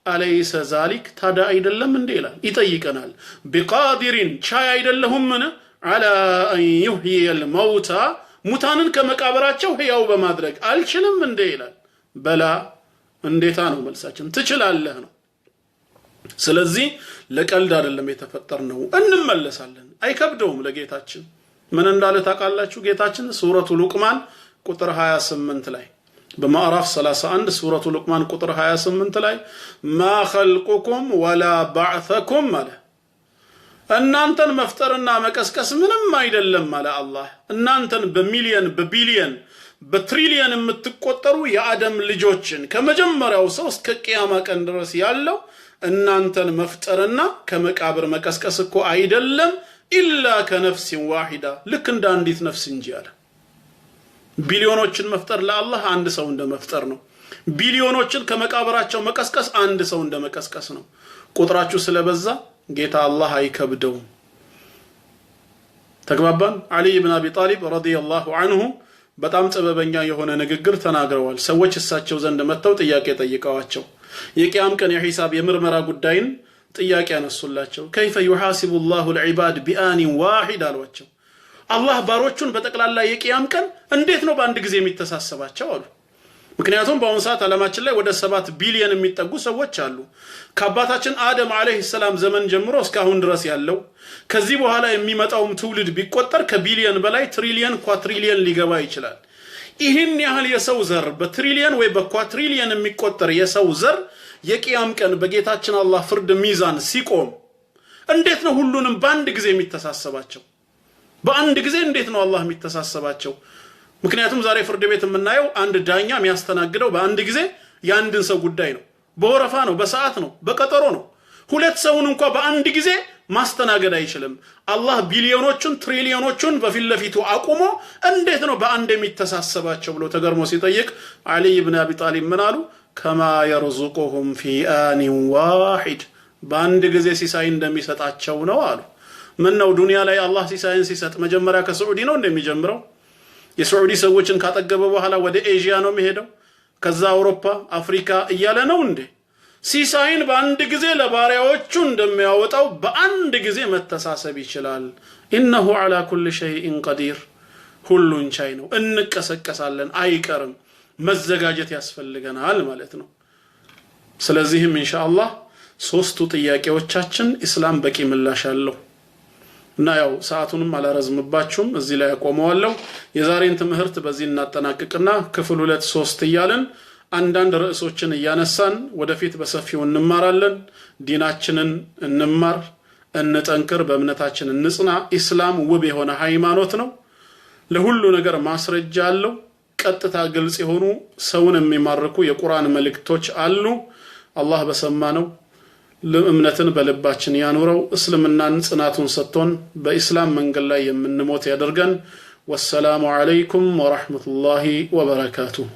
አለይሰ ዛሊክ ታዲያ አይደለም እንዴ ይላል። ይጠይቀናል። ቢቃዲሪን ቻይ አይደለሁምን አላ አን ዩህይየል መውታ ሙታንን ከመቃብራቸው ሕያው በማድረግ አልችልም እንዴ ይላል። በላ እንዴታ ነው መልሳችን። ትችላለህ ነው። ስለዚህ ለቀልድ አይደለም የተፈጠርነው፣ እንመለሳለን። አይከብደውም ለጌታችን። ምን እንዳለ ታውቃላችሁ? ጌታችን ሱረቱ ሉቅማን ቁጥር 28 ላይ በማዕራፍ 31 ሱረቱ ሉቅማን ቁጥር 28 ላይ ማ ኸልቁኩም ወላ ባዕተኩም አለ። እናንተን መፍጠርና መቀስቀስ ምንም አይደለም አለ አላህ። እናንተን በሚሊየን በቢሊየን በትሪሊየን የምትቆጠሩ የአደም ልጆችን ከመጀመሪያው ሰው እስከ ቂያማ ቀን ድረስ ያለው እናንተን መፍጠርና ከመቃብር መቀስቀስ እኮ አይደለም ኢላ ከነፍሲን ዋሂዳ ልክ እንደ አንዲት ነፍስ እንጂ አለ። ቢሊዮኖችን መፍጠር ለአላህ አንድ ሰው እንደመፍጠር ነው። ቢሊዮኖችን ከመቃብራቸው መቀስቀስ አንድ ሰው እንደመቀስቀስ ነው። ቁጥራችሁ ስለበዛ ጌታ አላህ አይከብደውም። ተግባባን? አሊ ኢብኑ አቢ ጣሊብ ረዲየላሁ ዐንሁ በጣም ጥበበኛ የሆነ ንግግር ተናግረዋል። ሰዎች እሳቸው ዘንድ መጥተው ጥያቄ ጠይቀዋቸው የቂያም ቀን የሂሳብ የምርመራ ጉዳይን ጥያቄ ያነሱላቸው። ከይፈ ይሐሲቡ አላሁ العباد بآن واحد አሏቸው። አላህ ባሮቹን በጠቅላላ የቂያም ቀን እንዴት ነው በአንድ ጊዜ የሚተሳሰባቸው አሉ። ምክንያቱም በአሁኑ ሰዓት ዓለማችን ላይ ወደ 7 ቢሊዮን የሚጠጉ ሰዎች አሉ። ከአባታችን አደም አለይሂ ሰላም ዘመን ጀምሮ እስካሁን ድረስ ያለው ከዚህ በኋላ የሚመጣውም ትውልድ ቢቆጠር ከቢሊዮን በላይ ትሪሊየን ኳትሪሊየን ሊገባ ይችላል። ይህን ያህል የሰው ዘር በትሪሊየን ወይ በኳትሪሊየን የሚቆጠር የሰው ዘር የቂያም ቀን በጌታችን አላህ ፍርድ ሚዛን ሲቆም እንዴት ነው ሁሉንም በአንድ ጊዜ የሚተሳሰባቸው? በአንድ ጊዜ እንዴት ነው አላህ የሚተሳሰባቸው? ምክንያቱም ዛሬ ፍርድ ቤት የምናየው አንድ ዳኛ የሚያስተናግደው በአንድ ጊዜ የአንድን ሰው ጉዳይ ነው። በወረፋ ነው፣ በሰዓት ነው፣ በቀጠሮ ነው። ሁለት ሰውን እንኳን በአንድ ጊዜ ማስተናገድ አይችልም። አላህ ቢሊዮኖቹን ትሪሊዮኖቹን በፊት ለፊቱ አቁሞ እንዴት ነው በአንድ የሚተሳሰባቸው ብሎ ተገርሞ ሲጠይቅ አሊ ኢብኑ አቢ ጣሊብ ምን አሉ? ከማ የርዙቁሁም ፊ አኒን ዋሂድ በአንድ ጊዜ ሲሳይ እንደሚሰጣቸው ነው አሉ። ምን ነው ዱንያ ላይ አላህ ሲሳይን ሲሰጥ መጀመሪያ ከሳዑዲ ነው እንደሚጀምረው? የሳዑዲ ሰዎችን ካጠገበ በኋላ ወደ ኤዥያ ነው የሚሄደው? ከዛ አውሮፓ አፍሪካ እያለ ነው እንዴ? ሲሳይን በአንድ ጊዜ ለባሪያዎቹ እንደሚያወጣው በአንድ ጊዜ መተሳሰብ ይችላል። ኢነሁ ዐላ ኩሊ ሸይኢን ቀዲር ሁሉን ቻይ ነው። እንቀሰቀሳለን፣ አይቀርም፣ መዘጋጀት ያስፈልገናል ማለት ነው። ስለዚህም ኢንሻአላህ ሶስቱ ጥያቄዎቻችን ኢስላም በቂ ምላሽ አለው እና ያው ሰዓቱንም አላረዝምባችሁም እዚህ ላይ አቆመዋለሁ። የዛሬን ትምህርት በዚህ እናጠናቅቅና ክፍል 2 3 እያለን አንዳንድ ርዕሶችን እያነሳን ወደፊት በሰፊው እንማራለን። ዲናችንን እንማር፣ እንጠንክር፣ በእምነታችን እንጽና። ኢስላም ውብ የሆነ ሃይማኖት ነው። ለሁሉ ነገር ማስረጃ አለው። ቀጥታ ግልጽ የሆኑ ሰውን የሚማርኩ የቁርአን መልእክቶች አሉ። አላህ በሰማነው እምነትን በልባችን ያኑረው። እስልምናን ጽናቱን ሰጥቶን በኢስላም መንገድ ላይ የምንሞት ያደርገን። ወሰላሙ ዐለይኩም ወራህመቱላሂ ወበረካቱሁ።